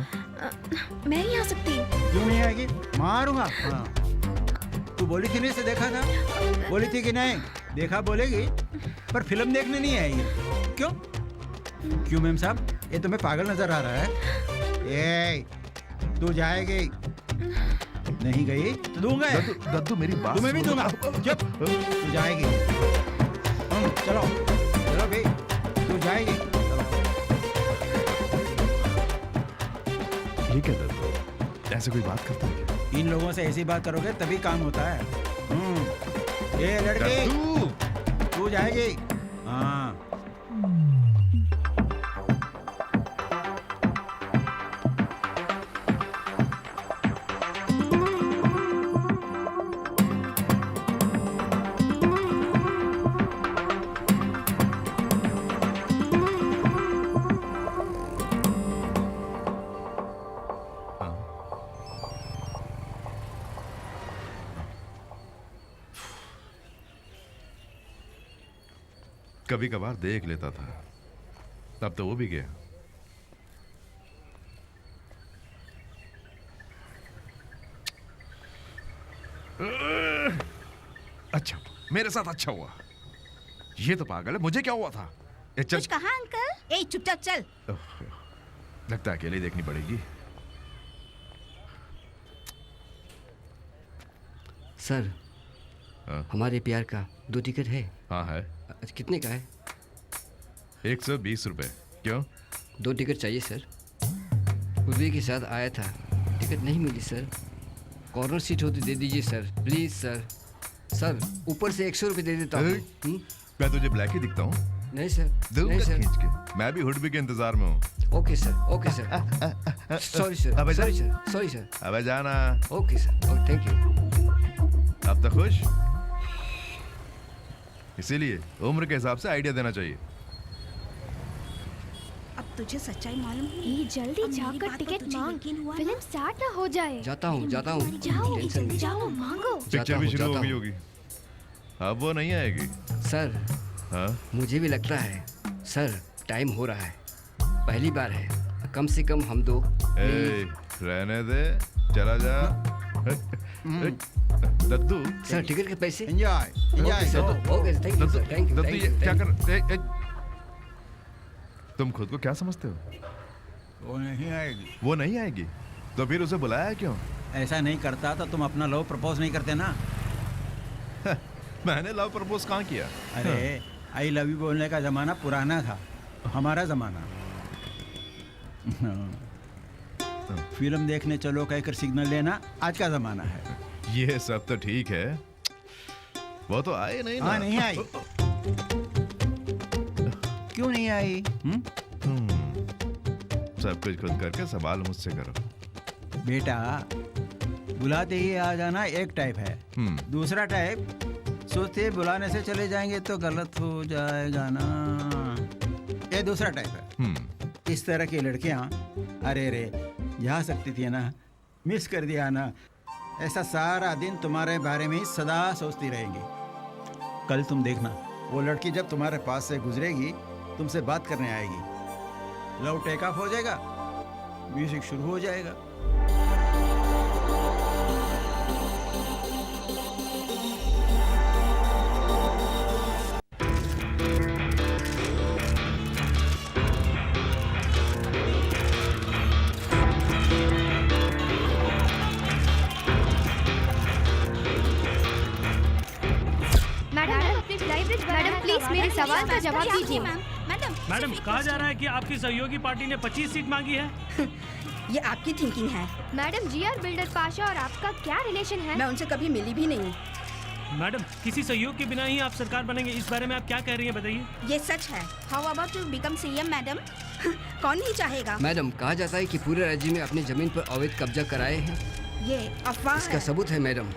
मैं नहीं आ सकती। क्यों नहीं आएगी? मारूंगा। हाँ। तू बोली थी नहीं, से देखा था? बोली थी कि नहीं? देखा बोलेगी, पर फिल्म देखने नहीं आएगी। क्यों? क्यों मैम साहब, ये तुम्हें पागल नजर आ रहा है? ए, तू जाएगी? नहीं गई तो दूंगा। दद्दू मेरी बात तुम्हें भी सुनो। दूंगा। चुप, तू जाएगी। चलो चलो भाई, तू जाएगी। ठीक है दद्दू, ऐसे कोई बात करता है क्या? इन लोगों से ऐसी बात करोगे तभी काम होता है। ये लड़की, दद्दू! तू जाएगी। हाँ। कभी कभार देख लेता था, अब तो वो भी गया। अच्छा, मेरे साथ अच्छा हुआ। ये तो पागल है, मुझे क्या हुआ था? ये चल, कुछ कहा अंकल? ए चुपचाप चल। लगता है अकेले देखनी पड़ेगी। सर, हाँ? हमारे प्यार का 2 टिकट है। हाँ है। अच्छा, कितने का है? 120 रुपए। क्यों? 2 टिकट चाहिए सर। उर्वी के साथ आया था, टिकट नहीं मिली सर। कॉर्नर सीट होती दे दीजिए सर, प्लीज सर। सर, ऊपर से 100 रुपये दे देता हूँ। मैं तुझे ब्लैक ही दिखता हूँ? नहीं सर, दूंगा नहीं सर। खींच के। मैं भी हुडबी के इंतजार में हूँ। Okay sir, okay sir. Sorry sir, अबे जा। Sorry sir, sorry sir. अबे जाना। Okay sir, okay, thank you. अब तो खुश? इसीलिए उम्र के हिसाब से आइडिया देना चाहिए। अब तुझे सच्चाई मालूम हुई? ये जल्दी अब मेरी जाकर बात पर टिकट तुझे मांग, यकीन हुआ ना? फिल्म स्टार्ट ना हो जाए। जाता हूँ, जाता हूँ। जाओ, टेंशन नहीं। जाओ, मांगो। पिक्चर भी शुरू हो गई होगी, अब वो नहीं आएगी। सर, हाँ? मुझे भी लगता है सर, टाइम हो रहा है। पहली बार है, कम से कम हम 2। ए, रहने दे, चला जा। दद्दू, सर, टिकट के पैसे? Enjoy, enjoy. Okay sir, okay, thank you sir, thank you. दद्दू ये क्या कर? तुम खुद को क्या समझते हो? वो नहीं आएगी। वो नहीं आएगी तो फिर उसे बुलाया क्यों? ऐसा नहीं करता तो तुम अपना लव प्रपोज नहीं करते ना। मैंने लव प्रपोज कहाँ किया? अरे आई लव यू बोलने का ज़माना पुराना था, हमारा ज़माना। फिल्म देखने चलो कहकर सिग्नल लेना आज का ज़माना है। ये सब तो ठीक है, वो तो आए नहीं ना। हाँ, नहीं आई। क्यों नहीं आई? सब कुछ खुद करके सवाल मुझसे करो। बेटा बुलाते ही आ जाना एक टाइप है, दूसरा टाइप सोचते बुलाने से चले जाएंगे तो गलत हो जाएगा ना, ये दूसरा टाइप है। इस तरह की लड़कियां अरे रे जा सकती थी ना, मिस कर दिया ना, ऐसा सारा दिन तुम्हारे बारे में ही सदा सोचती रहेंगी। कल तुम देखना वो लड़की जब तुम्हारे पास से गुजरेगी तुमसे बात करने आएगी, लव टेक ऑफ हो जाएगा, म्यूजिक शुरू हो जाएगा। मैडम प्लीज मेरे सवाल का जवाब दीजिए। मैडम कहा जा रहा है कि आपकी सहयोगी पार्टी ने 25 सीट मांगी है। ये आपकी थिंकिंग है। मैडम जीआर बिल्डर पाशा और आपका क्या रिलेशन है? मैं उनसे कभी मिली भी नहीं। मैडम किसी सहयोग के बिना ही आप सरकार बनेंगे, इस बारे में आप क्या कह रही हैं बताइए। ये सच है। How about to become CM madam? कौन नहीं चाहेगा। मैडम कहा जाता है कि पूरे राज्य में अपनी जमीन पर अवैध कब्जा कराए हैं। ये अफवाह इसका सबूत है मैडम।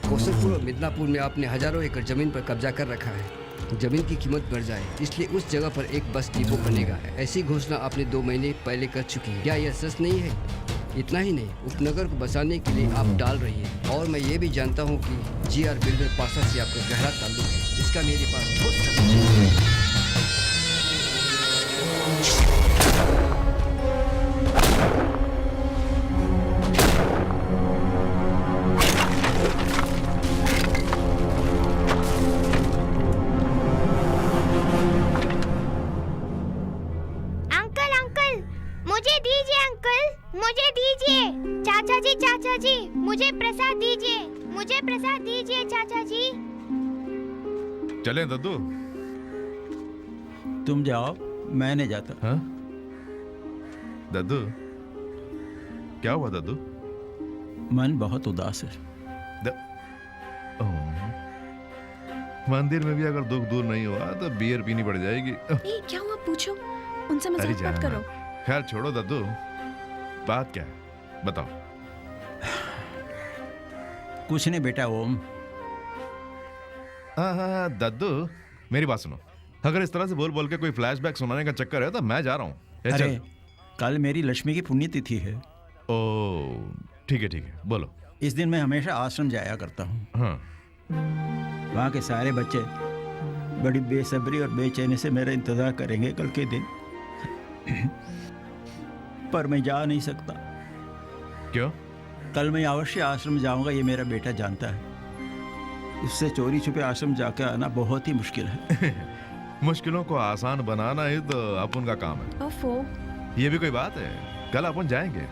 कौशलपुर और मिदनापुर में आपने हजारों एकड़ जमीन पर कब्जा कर रखा है। जमीन की कीमत बढ़ जाए इसलिए उस जगह पर एक बस डिपो बनेगा, ऐसी घोषणा आपने 2 महीने पहले कर चुकी है। क्या यह सच नहीं है? इतना ही नहीं, उपनगर को बसाने के लिए आप डाल रही है। और मैं ये भी जानता हूँ कि जीआर बिल्डर पासा से आपका गहरा ताल्लुक है, इसका मेरे पास बहुत सबूत है। चाचा जी मुझे प्रसाद दीजिए, मुझे प्रसाद दीजिए चाचा जी। चलें दद्दू? तुम जाओ, मैं नहीं जाता। हाँ? दद्दू क्या हुआ दद्दू? मन बहुत उदास है। मंदिर में भी अगर दुख दूर नहीं हुआ तो बियर पीनी पड़ जाएगी। क्या हुआ पूछो, उनसे मजाक मत करो। खैर छोड़ो दद्दू, बात क्या है बताओ। कुछ नहीं बेटा ओम। हाँ दद्दू मेरी बात सुनो, अगर इस तरह से बोल बोल के कोई फ्लैशबैक सुनाने का चक्कर है तो मैं जा रहा हूँ। अरे कल मेरी लक्ष्मी की पुण्यतिथि है। ओ ठीक है बोलो। इस दिन मैं हमेशा आश्रम जाया करता हूँ। हाँ। वहाँ के सारे बच्चे बड़ी बेसब्री और बेचैनी से मेरा इंतजार करेंगे कल के दिन। पर मैं जा नहीं सकता। क्यों? कल मैं अवश्य आश्रम जाऊंगा, ये मेरा बेटा जानता है। उससे चोरी छुपे आश्रम जाकर आना बहुत ही मुश्किल है। मुश्किलों को आसान बनाना ही तो अपन का काम है। ओफो। ये भी कोई बात है? कल अपन जाएंगे।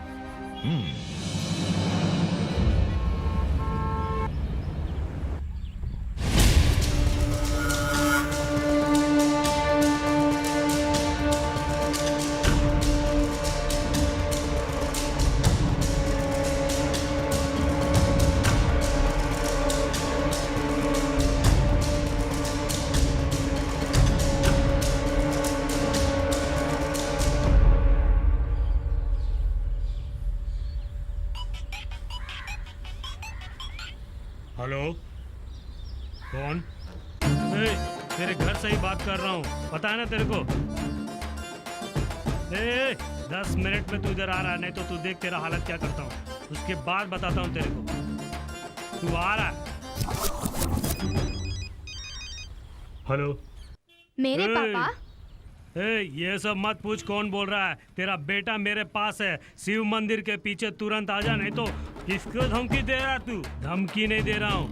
हेलो कौन? तेरे घर से ही बात कर रहा हूँ, पता है ना तेरे को। 10 मिनट में तू इधर आ रहा है, नहीं तो तू देख तेरा हालत क्या करता हूँ, उसके बाद बताता हूँ तेरे को। तू आ रहा है? हेलो मेरे पापा। ये सब मत पूछ कौन बोल रहा है। तेरा बेटा मेरे पास है, शिव मंदिर के पीछे, तुरंत आ जा, नहीं तो किसको धमकी दे रहा तू? धमकी नहीं दे रहा हूँ।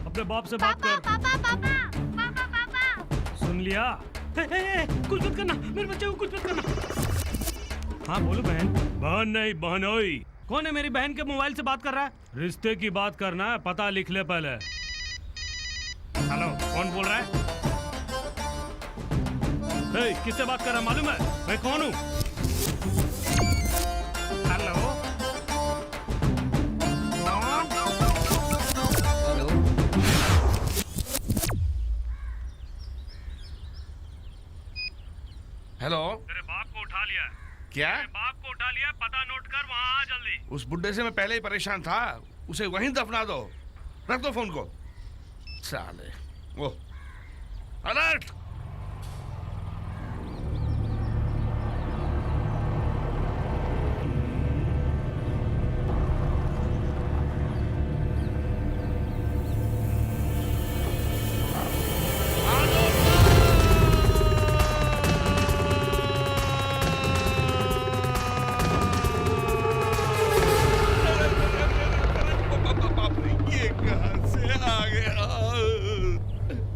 अपने बाप से बात कर। पापा। सुन लिया? कुछ मत करना, मेरे बच्चे को कुछ मत करना। हाँ बोलो बहन। बहन नहीं बहनोई। कौन है मेरी बहन के मोबाइल से बात कर रहा है? रिश्ते की बात करना है, पता लिख ले पहले। हेलो, कौन बोल रहा है? किससे बात कर रहा है मालूम है? मैं कौन हूँ? Hello, hello. तेरे बाप को उठा लिया। क्या? तेरे बाप को उठा लिया, पता नोट कर, वहाँ आ जल्दी। उस बुड्ढे से मैं पहले ही परेशान था, उसे वहीं दफना दो। रख दो फोन को। साले, वो अलर्ट।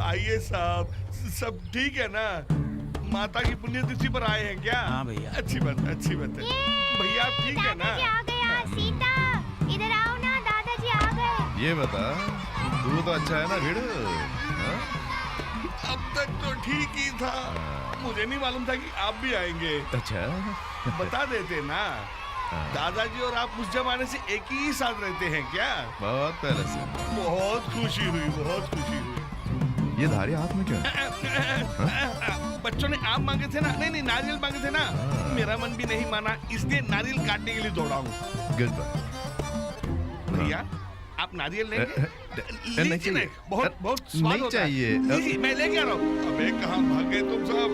आइए साहब, सब ठीक है ना? माता की पुण्यतिथि पर आए हैं क्या? हाँ भैया। अच्छी बात है, अच्छी बात है। भैया आप ठीक है ना? आ गया। सीता, इधर आओ ना, दादाजी आ गए। ये बता, तू तो अच्छा है ना भिड़ो? हाँ? अब तक तो ठीक ही था, मुझे नहीं मालूम था कि आप भी आएंगे। अच्छा, बता देते ना। दादाजी और आप उस जमाने से एक ही साथ रहते हैं क्या? बहुत पहले से। बहुत खुशी हुई, बहुत खुशी हुई। ये धारी हाथ में क्या है? बच्चों ने आम मांगे थे ना? नहीं, नारियल मांगे थे ना? मेरा मन भी नहीं माना, इसलिए नारियल काटने के लिए दौड़ा हूँ। Good bye. भैया, आप नारियल लेंगे? नहीं लीजिए ना, चाहिए। बहुत स्वाद नहीं होता है। चाहिए। लीजिए, मैं लेके आ रहा हूँ। अबे कहाँ भाग गए तुम सब?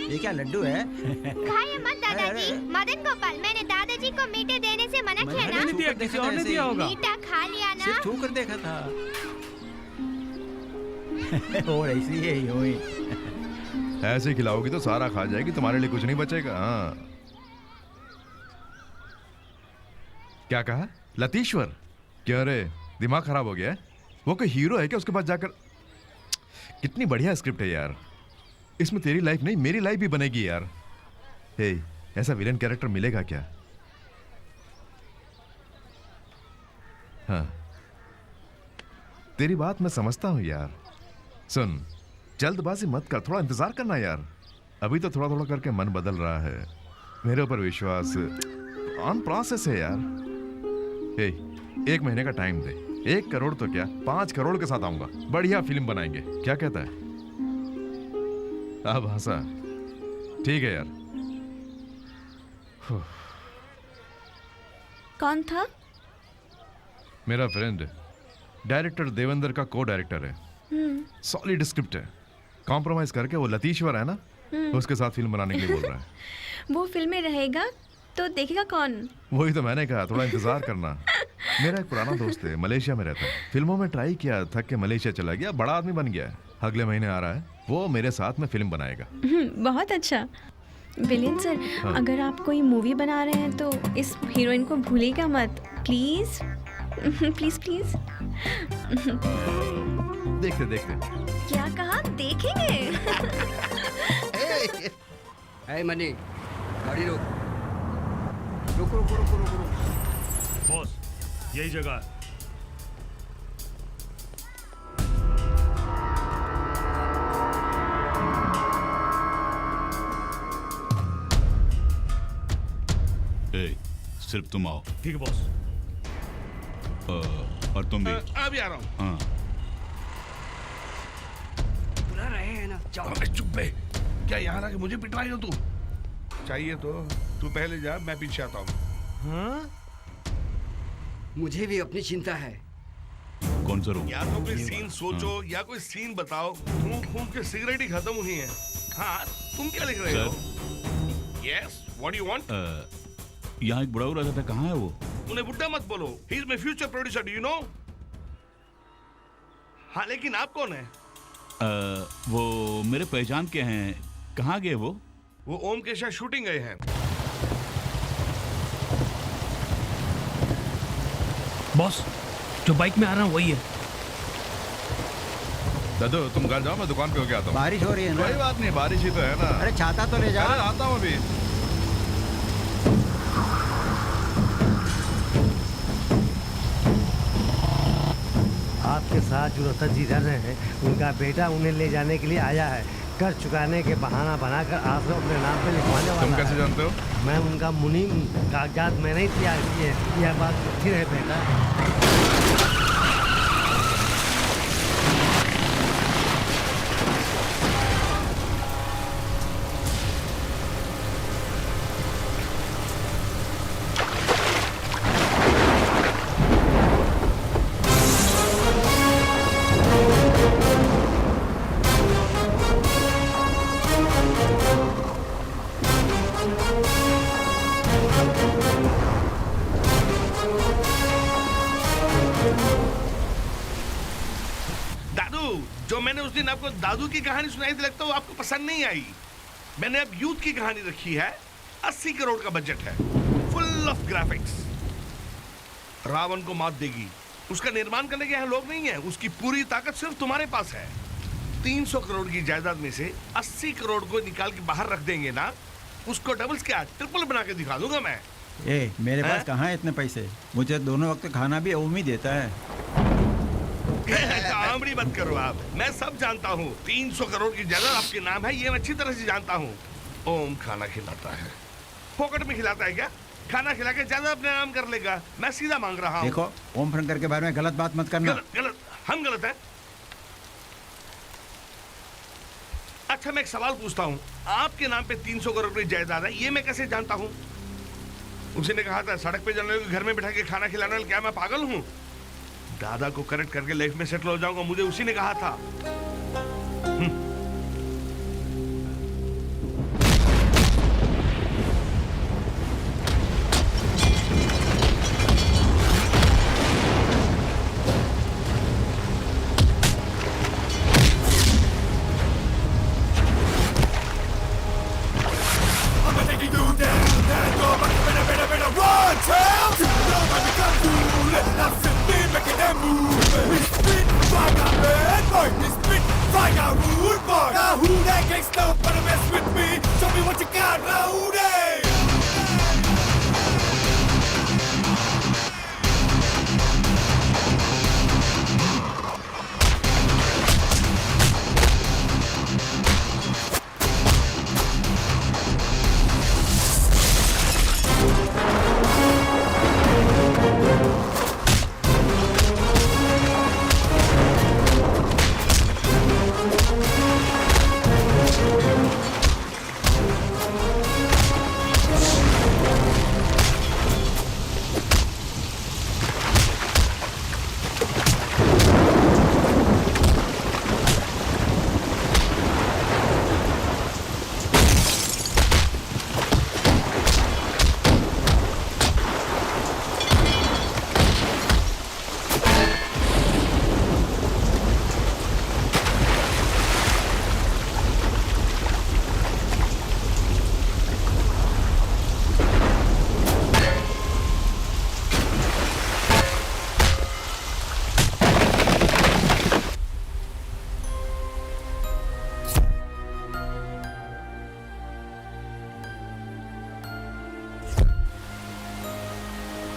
ये क्या लड्डू है? खाइए मत दादाजी। मदन गोपाल, मैंने दादाजी को मीठे देने से मना किया ना। नहीं दिया, किसी और ने दिया होगा। मीठा खा लिया ना। सिर्फ छू कर देखा था। और ऐसी है यूं ही। ऐसे खिलाओगी तो सारा खा जाएगी, तुम्हारे लिए कुछ नहीं बचेगा। हाँ। क्या कहा? लतीश्वर? क्यों रे, दिमाग खराब हो गया है? वो कोई हीरो है क्या? उसके पास जाकर। कितनी बढ़िया स्क्रिप्ट है यार, इसमें तेरी लाइफ नहीं मेरी लाइफ भी बनेगी यार। हे, ऐसा विलेन कैरेक्टर मिलेगा क्या? हाँ, तेरी बात मैं समझता हूं यार। सुन, जल्दबाजी मत कर, थोड़ा इंतजार करना यार। अभी तो थोड़ा थोड़ा करके मन बदल रहा है। मेरे ऊपर विश्वास, ऑन प्रोसेस है यार। हे, 1 महीने का टाइम दे। 1 करोड़ तो क्या, 5 करोड़ के साथ आऊंगा। बढ़िया फिल्म बनाएंगे, क्या कहता है? अब हंसा, ठीक है यार। कौन था? मेरा फ्रेंड, डायरेक्टर देवेंद्र का को डायरेक्टर है। सॉलिड स्क्रिप्ट है, कॉम्प्रोमाइज करके वो लतीश्वर है ना, उसके साथ फिल्म बनाने के लिए बोल रहा है। वो फिल्म में रहेगा तो देखेगा कौन? वही तो मैंने कहा, थोड़ा इंतजार करना। मेरा एक पुराना दोस्त है, मलेशिया में रहता है। फिल्मों में ट्राई किया, थक के मलेशिया चला गया, बड़ा आदमी बन गया है। अगले महीने आ रहा है, वो मेरे साथ में फिल्म बनाएगा। बहुत अच्छा। विलियन सर, हाँ। अगर आप कोई मूवी बना रहे हैं तो इस हीरोइन को भूलिएगा मत, प्लीज। Please please. देखते देखते। क्या कहा? देखेंगे। है मनी, गाड़ी रोक। रुको रुको रुको रुको रुको। बॉस, यही जगह है। सिर्फ तुम आओ। ठीक है बॉस। और तुम भी। अभी आ रहा हूँ। हाँ। बुला रहे हैं ना, जाओ। अबे चुप बे, क्या यहाँ आके मुझे पिटवाई हो तू? चाहिए तो तू पहले जा, मैं पीछे आता हूँ। हाँ? मुझे भी अपनी चिंता है। कौन सा रूम? या तो कोई सीन सोचो या कोई सीन बताओ। फूंक फूंक के सिगरेट ही खत्म हुई है। हाँ, तुम क्या लिख रहे हो? Yes, what you want? यहाँ एक बुढ़ा रहता था, कहाँ है वो? उन्हें बुड्ढा मत बोलो, he is my future producer, do you know? हाँ, लेकिन आप कौन है? वो मेरे पहचान के हैं। कहाँ गए वो? वो ओम के साथ शूटिंग गए हैं। बॉस, जो बाइक में आ रहा है वही है। दादू तुम घर जाओ, मैं दुकान पे होके आता हूँ। बारिश हो रही है ना? कोई बात नहीं, बारिश ही तो है ना। अरे छाता तो ले जा। अरे आता हूँ अभी। आपके साथ जो रतन जी रह रहे हैं, उनका बेटा उन्हें ले जाने के लिए आया है। कर चुकाने के बहाना बनाकर आश्रम अपने नाम पे लिखवाने वाला है। तुम कैसे जानते हो? मैं उनका मुनीम, कागजात मैंने ही तैयार किए। यह बात सच्ची है बेटा। जो मैंने उस दिन आपको दादू की कहानी सुनाई थी, लगता है वो आपको पसंद नहीं आई। मैंने अब यूथ की कहानी रखी है। 80 करोड़ का बजट है, फुल ऑफ ग्राफिक्स। रावण को मात देगी, उसका निर्माण करने के यहाँ लोग नहीं है। उसकी पूरी ताकत सिर्फ तुम्हारे पास है। 300 करोड़ की जायदाद में से 80 करोड़ को निकाल के बाहर रख देंगे ना, उसको डबल्स क्या ट्रिपल बना के दिखा दूंगा मैं। मेरे पास कहाँ है इतने पैसे? मुझे दोनों वक्त खाना भी ओम ही देता है। कामड़ी मत करो आप, मैं सब जानता हूँ। 300 करोड़ की जायदाद आपके नाम है, ये मैं अच्छी तरह से जानता हूँ। ओम खाना खिलाता है, पॉकेट में खिलाता है क्या? खाना खिला के ज्यादा अपने नाम कर लेगा। मैं सीधा मांग रहा हूँ। देखो, ओम शंकर के बारे में गलत बात मत करना। गलत? हम गलत हैं? अच्छा, मैं एक सवाल पूछता हूँ। आपके नाम पे 300 करोड़ की जायदाद है, ये मैं कैसे जानता हूँ? उसी ने कहा था सड़क पे जाने वाले घर में बैठा के खाना खिलाने वाले। क्या मैं पागल हूँ? दादा को करेक्ट करके लाइफ में सेटल हो जाऊंगा, मुझे उसी ने कहा था।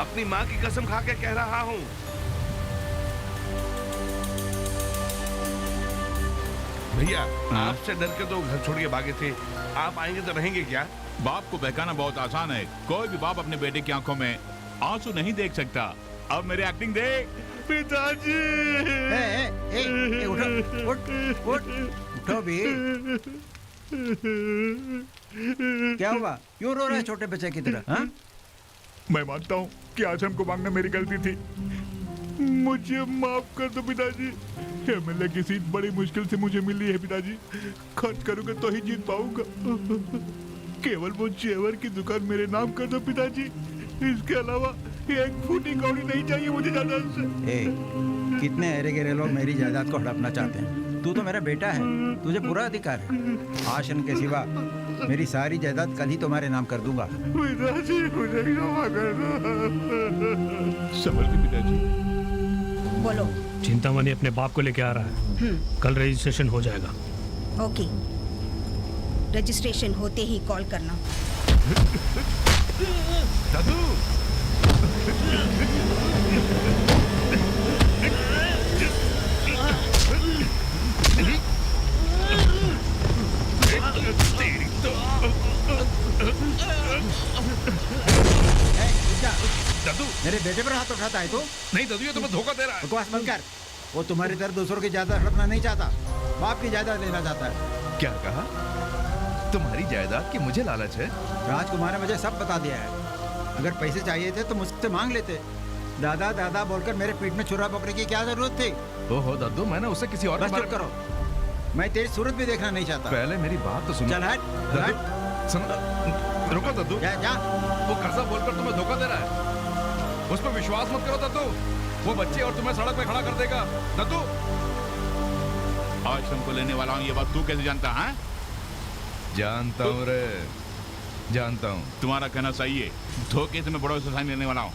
अपनी माँ की कसम खा के कह रहा हूँ। भैया, आपसे डर के तो घर छोड़ के भागे थे। आप आएंगे तो रहेंगे क्या? बाप को बहकाना बहुत आसान है। कोई भी बाप अपने बेटे की आंखों में आंसू नहीं देख सकता। अब मेरी एक्टिंग देख। पिताजी! उठो भी। क्या हुआ, क्यों रो रहा है छोटे बच्चे की तरह? हाँ? मैं मानता हूँ कि आज हमको मांगना मेरी गलती थी। मुझे माफ कर दो पिताजी। एमएलए की सीट बड़ी मुश्किल से मुझे मिली है पिताजी। खर्च करूंगा तो ही जीत पाऊंगा। केवल वो जेवर की दुकान मेरे नाम कर दो पिताजी। इसके अलावा एक फूटी कौड़ी नहीं चाहिए मुझे जायदाद से। कितने अरे गहरे लोग मेरी जायदाद को हड़पना चाहते हैं। तू तो मेरा बेटा है, तुझे पूरा अधिकार है। आशन के सिवा मेरी सारी जायदाद कल ही तुम्हारे नाम कर दूंगा। पिताजी मुझे क्षमा कर दो। संभल के पिताजी। बोलो। चिंतामणि अपने बाप को लेके आ रहा है। कल रजिस्ट्रेशन हो जाएगा। ओके, रजिस्ट्रेशन होते ही कॉल करना। दादू दादू, मेरे बेटे पर हाथ उठाता है तू? नहीं दादू, ये तुम्हें धोखा दे रहा है। बकवास बंद कर। वो तुम्हारी तरह दूसरों की जायदाद हड़पना नहीं चाहता, बाप की जायदाद लेना चाहता है। क्या कहा? तुम्हारी जायदाद की मुझे लालच है? राजकुमार ने मुझे सब बता दिया है। अगर पैसे चाहिए थे तो मुझसे मांग लेते। दादा दादा बोलकर मेरे पीठ में छुरा पकड़ने की क्या जरूरत थी? ओहो दादू, मैंने उससे किसी और बस चुप करो, मैं तेरी सूरत भी देखना नहीं चाहता। पहले मेरी बात तो सुनो। चल हट, दादू, सुनो, रुको दादू। जा जा। वो कर्जा बोलकर तुम्हें धोखा दे रहा है। उस पर विश्वास मत करो दादू। वो बच्चे और तुम्हें सड़क पे खड़ा कर देगा। दादू, आज तुमको लेने वाला हूँ, ये बात तू कैसे जानता है? जानता हूँ रे, जानता हूँ। तुम्हारा कहना सही है, धोखे से मैं बड़ों से साइन लेने वाला हूँ।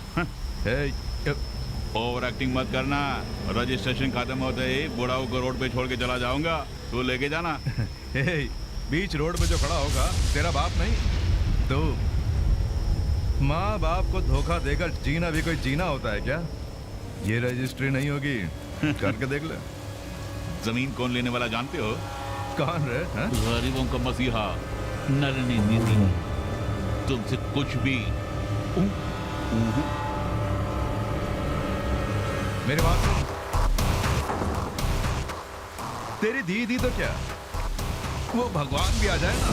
ओवर एक्टिंग मत करना। रजिस्ट्रेशन खत्म होते ही बुढ़ाऊ को रोड पे छोड़ के चला जाऊंगा, तू लेके जाना। बीच रोड पे जो खड़ा होगा तेरा बाप नहीं, तो माँ बाप को धोखा देकर जीना भी कोई जीना होता है क्या? ये रजिस्ट्री नहीं होगी, करके देख ले। जमीन कौन लेने वाला जानते हो? कौन रे? गरीबों का मसीहा नरनी नीति। तुमसे कुछ भी मेरी बात सुन। तेरी दीदी तो क्या, वो भगवान भी आ जाए ना।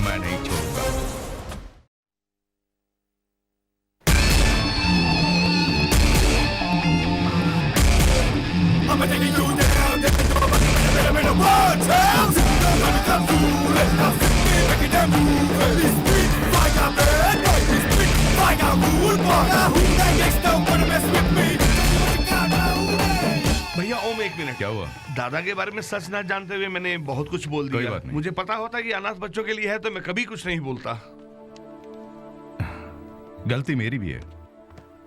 मैं नहीं छोड़ूंगा। भैया ओम, एक मिनट। क्या हुआ? दादा के बारे में सच ना जानते हुए मैंने बहुत कुछ बोल कोई दिया। बात नहीं। मुझे पता होता कि अनाथ बच्चों के लिए है तो मैं कभी कुछ नहीं बोलता। गलती मेरी भी है,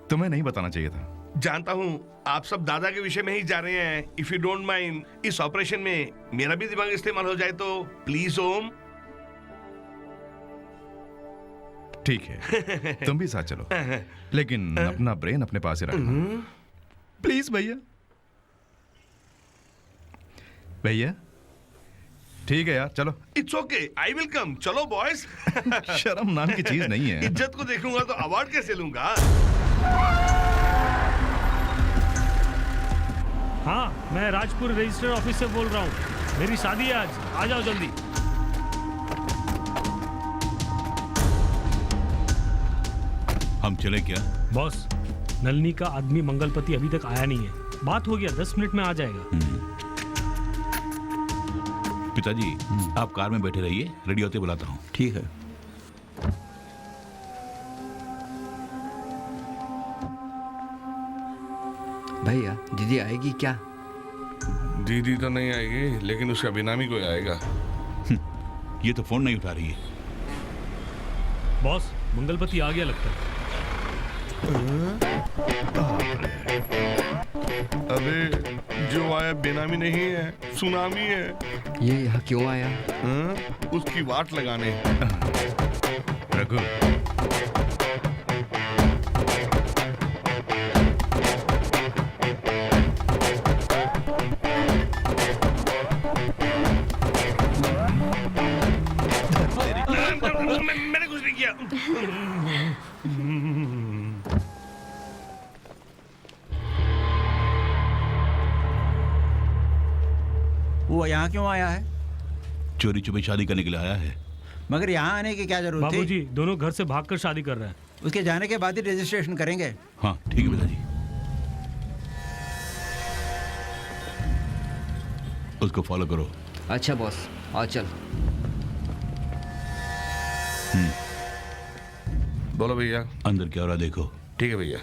तुम्हें नहीं बताना चाहिए था। जानता हूँ आप सब दादा के विषय में ही जा रहे हैं। इफ यू डोंट माइंड, इस ऑपरेशन में मेरा भी दिमाग इस्तेमाल हो जाए तो प्लीज ओम। ठीक है, तुम भी साथ चलो, लेकिन अपना ब्रेन अपने पास ही रखना प्लीज। भैया भैया, ठीक है यार, चलो। It's okay, I will come. चलो बॉयज। शर्म नाम की चीज नहीं है। इज्जत को देखूंगा तो अवार्ड कैसे लूंगा? हाँ, मैं राजपुर रजिस्टर ऑफिस से बोल रहा हूँ। मेरी शादी है आज, आ जाओ जल्दी। हम चले क्या? बॉस, नलनी का आदमी मंगलपति अभी तक आया नहीं है। बात हो गया, 10 मिनट में आ जाएगा। पिताजी, आप कार में बैठे रहिए, रेडी होते बुलाता हूँ। ठीक है। भैया, दीदी आएगी क्या? दीदी तो नहीं आएगी, लेकिन उसका बेनामी कोई आएगा। ये तो फोन नहीं उठा रही है। बॉस, मंगलपति आ गया लगता है। अबे, जो आया बेनामी नहीं है, सुनामी है। ये यहाँ क्यों आया? उसकी वाट लगाने। रघु, मैंने कुछ नहीं किया। यहाँ क्यों आया है? चोरी छुपे शादी करने के लिए आया है। मगर यहाँ आने की क्या जरूरत थी? बाबूजी दोनों घर से भागकर शादी कर रहे हैं। उसके जाने के बाद ही रजिस्ट्रेशन करेंगे। हाँ ठीक है पिताजी। उसको फॉलो करो। अच्छा बॉस, आ चल। बोलो भैया। अंदर क्या हो रहा देखो। ठीक है भैया।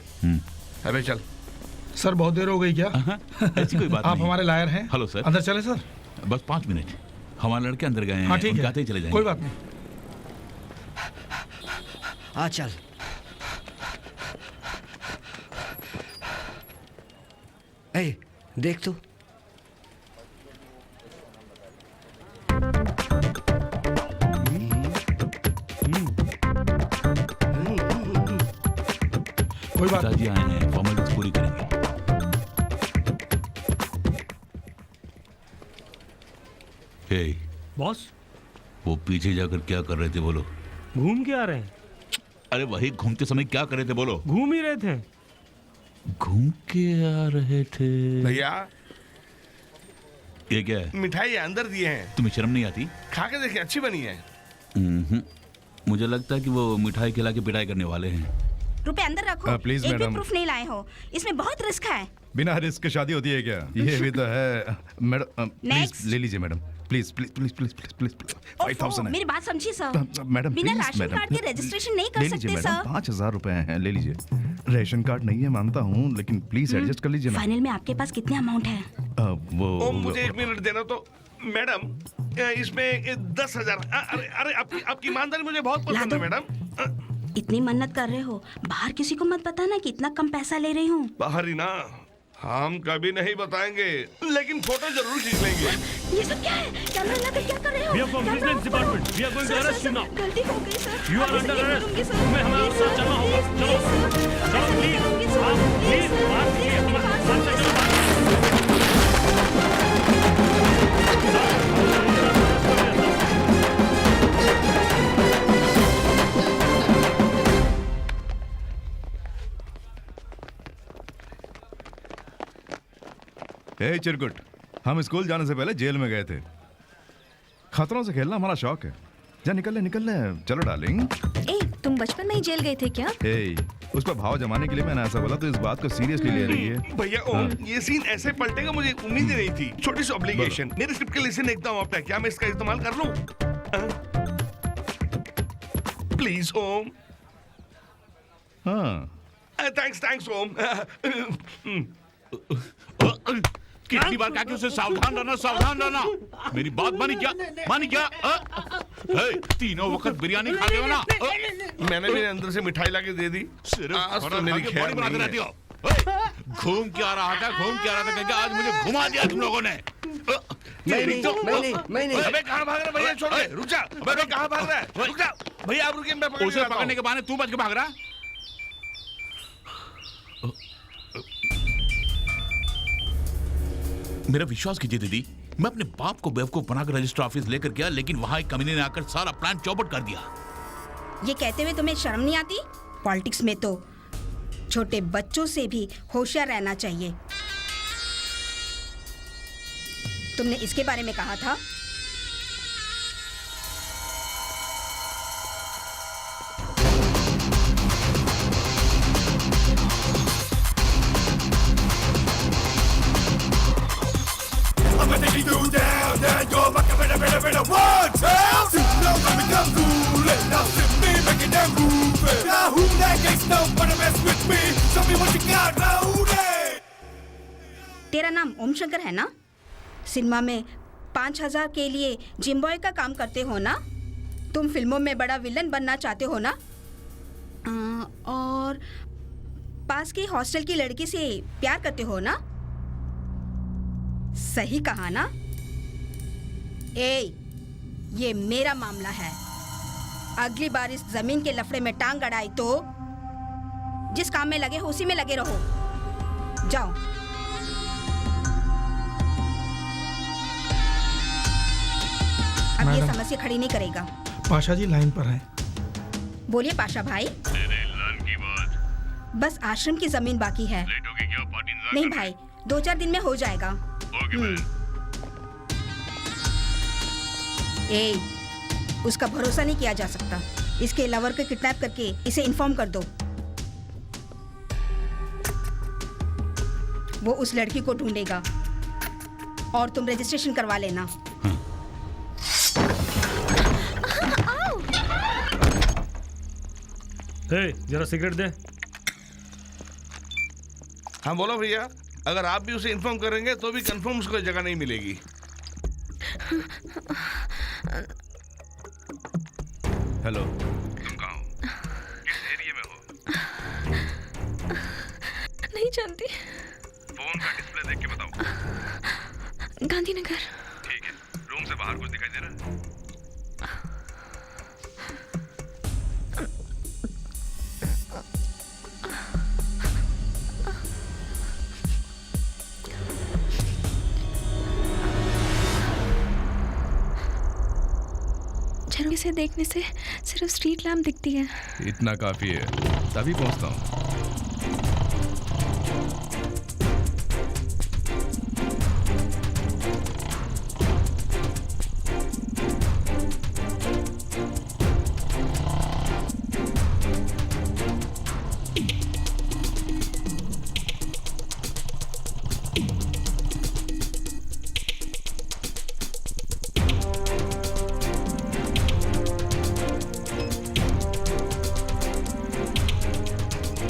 अबे चल। सर बहुत देर हो गई क्या? ऐसी कोई बात आप नहीं। हमारे लायर हैं। Hello sir. अंदर चले सर। बस 5 मिनट, हमारे लड़के अंदर गए हैं। हाँ ठीक है, आते ही चले जाएंगे। कोई बात नहीं। आ चल। ए, देख तू। कोई बात पिताजी आए हैं, फॉर्मेलिटीज पूरी करेंगे। हे बॉस, वो पीछे जाकर क्या कर रहे थे बोलो? घूम के आ रहे हैं। अरे वही घूमते समय क्या कर रहे थे बोलो? घूम ही रहे थे। घूम के आ रहे थे भैया। ये क्या है? मिठाई अंदर दिए हैं। तुम्हें शर्म नहीं आती? खा के देखिए, अच्छी बनी है। मुझे लगता है कि वो मिठाई खिला के पिटाई करने वाले हैं। रुपए अंदर रखो। प्लीज एक भी मैडम। प्रूफ नहीं लाए हो, इसमें बहुत रिस्क है। बिना रिस्क के शादी होती है क्या? ये भी तो है मैडम। Please Next. ले लीजिए madam, please please please please please please 5000 है। मेरी बात समझिए सर। मैडम बिना प्लीज राशन मैडम, कार्ड के रजिस्ट्रेशन नहीं कर ले लीजिए सकते मैडम, सर। 5000 रुपए हैं, ले लीजिए। रेशन कार्ड नहीं है मानता हूँ, लेकिन प्लीज एडजस्ट कर लीजिए ना। फाइनल में आपके पास कितने अमाउंट है? वो मुझे 1 मिनट देना तो। मैडम इसमें 10,000। अरे अरे आपकी ईमानदारी मुझे बहुत पसंद है मैडम। इतनी मन्नत कर रहे हो, बाहर किसी को मत बताना कि इतना कम पैसा ले रही हूँ। बाहर ही ना, हम कभी नहीं बताएंगे, लेकिन फोटो जरूर खींच लेंगे। ये सब क्या है? कैमरा लगा के क्या कर रहे हो? We are from Vigilance Department. We are going to arrest you now. गलती हो गई सर। You are अभी under से नहीं arrest. करूंगी, सर। तुम्हें हमारे Please, साथ sir. चलना होगा। Please, चलो। please, sir. चलो, ऐसे नहीं please. करूंगी, sir. आप Please, please, बात please, कीजिए। मेरी हमारे बात साथ सुनिए, चलो। हे चिरकुट, हम स्कूल जाने से पहले जेल में गए थे। खतरों से खेलना हमारा शौक है। जा निकल ले चलो डार्लिंग। ए, तुम बचपन में ही जेल गए थे क्या? हे, उस पर भाव जमाने के लिए मैंने ऐसा बोला, तो इस बात को सीरियसली ले रही है। भैया ओम, ये सीन ऐसे पलटेगा मुझे उम्मीद ही नहीं थी। छोटी सी ऑब्लिगेशन, मेरे स्क्रिप्ट के लिए सीन एकदम आपका, क्या मैं इसका इस्तेमाल कर लूं? प्लीज ओम। हाँ थैंक्स ओम। कितनी बार कहा कि उसे सावधान रहना। मेरी बात मानी क्या? तीनों वक्त बिरयानी खा रहे हो ना? मैंने भी अंदर से मिठाई लाके दे दी। आज तो मेरी खैर बनाते रहती हो। घूम क्या रहा था क्योंकि आज मुझे घुमा दिया तुम लोगों ने। नहीं। अबे कहाँ भाग रहा है भैया? छोड़ दे, रुक जा। अबे कहाँ भाग रहा है? रुक जा भैया, आप रुकिए, मैं पकड़ के उसे लाता हूं। पकड़ने के बहाने तू बच के भाग रहा। मेरा विश्वास कीजिए दीदी, मैं अपने बाप को बेवकूफ बनाकर रजिस्टर ऑफिस लेकर गया, लेकिन वहां एक कमीने ने आकर सारा प्लान चौपट कर दिया। ये कहते हुए तुम्हें शर्म नहीं आती? पॉलिटिक्स में तो छोटे बच्चों से भी होशियार रहना चाहिए। तुमने इसके बारे में कहा था। तेरा नाम ओम शंकर है ना? सिनेमा में 5000 के लिए जिम बॉय का काम करते हो ना? तुम फिल्मों में बड़ा विलन बनना चाहते हो ना? और पास की हॉस्टल की लड़की से प्यार करते हो ना? सही कहा ना? ये मेरा मामला है। अगली बार इस जमीन के लफड़े में टांग अड़ाई तो जिस काम में लगे हो उसी में लगे रहो। जाओ। अब ये समस्या खड़ी नहीं करेगा। पाशा जी लाइन पर हैं। बोलिए पाशा भाई। की बात। बस आश्रम की जमीन बाकी है। लेट होगी क्या? पार्टी इंतजार नहीं कर भाई, 2-4 दिन में हो जाएगा। रहे हैं। Okay man. ए, उसका भरोसा नहीं किया जा सकता। इसके लवर को किडनैप करके इसे इन्फॉर्म कर दो। वो उस लड़की को ढूंढेगा और तुम रजिस्ट्रेशन करवा लेना। जरा सिगरेट दे। हाँ बोलो भैया, अगर आप भी उसे इन्फॉर्म करेंगे तो भी कंफर्म उसको जगह नहीं मिलेगी। हेलो, तुम कहाँ हो? किस एरिया में हो? नहीं जानती। फोन का डिस्प्ले देख के बताओ। गांधीनगर। ठीक है, रूम से बाहर कुछ दिखाई दे रहा है? झरोखे से देखने से सिर्फ स्ट्रीट लैम्प दिखती है। इतना काफी है, तभी पहुंचता हूँ।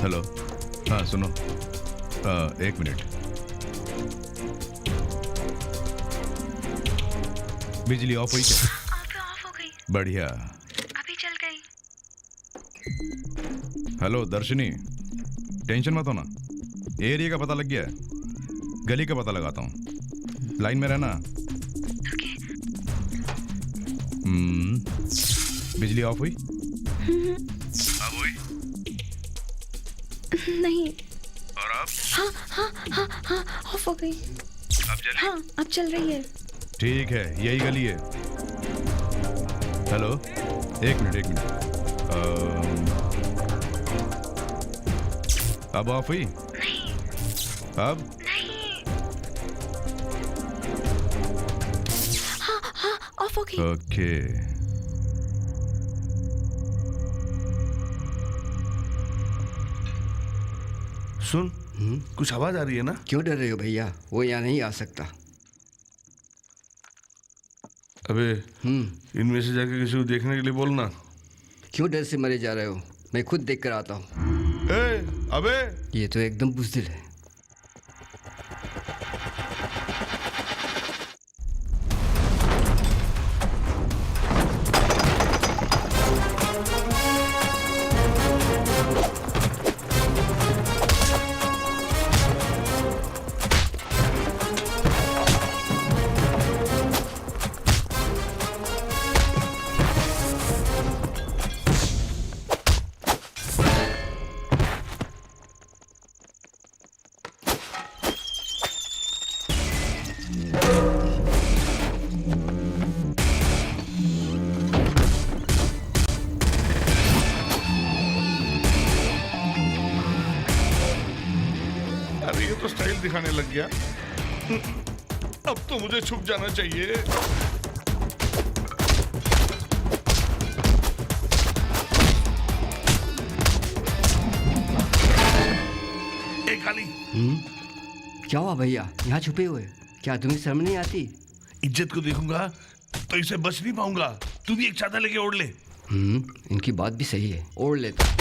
हेलो, हाँ सुनो, एक मिनट। बिजली ऑफ हुई क्या? ऑफ हो गई। बढ़िया। अभी चल गई। हेलो दर्शनी, टेंशन मत होना, एरिया का पता लग गया है, गली का पता लगाता हूँ, लाइन में रहना। बिजली ऑफ हुई? अब हुई? नहीं। और अब? हाँ हाँ हाँ हाँ ऑफ हो गई। अब चली? हाँ अब चल रही है। ठीक है, यही गली है। हेलो, एक मिनट। अब ऑफ हुई? नहीं। अब? नहीं। हाँ हाँ ऑफ हो गई। ओके। सुन, कुछ आवाज आ रही है ना? क्यों डर रहे हो भैया? वो यहाँ नहीं आ सकता। अबे, इनमें से जाके किसी को देखने के लिए बोलना। क्यों डर से मरे जा रहे हो? मैं खुद देख कर आता हूँ। अबे, ये तो एकदम बुज़दिल है। दिखाने लग गया। अब तो मुझे छुप जाना चाहिए। एक गाली। क्या हुआ भैया? यहाँ छुपे हुए? क्या तुम्हें शर्म नहीं आती? इज्जत को देखूंगा तो इसे बच नहीं पाऊंगा। तू भी एक चादर लेके ओढ़ ले। इनकी बात भी सही है, ओढ़ लेता।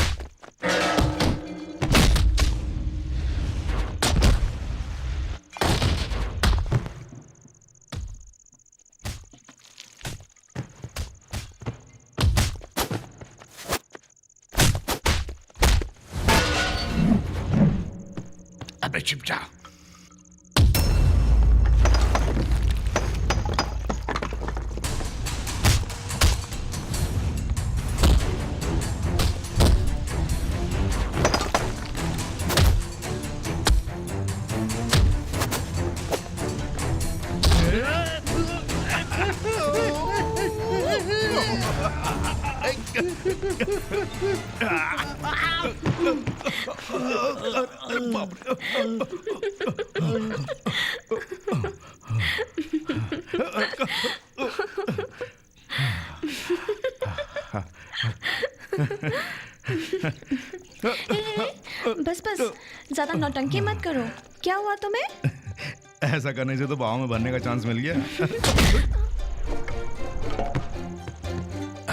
अबे छिप जा। बस बस, ज्यादा नौटंकी मत करो। क्या हुआ तुम्हें? ऐसा करने से तो बाहों में भरने का चांस मिल गया।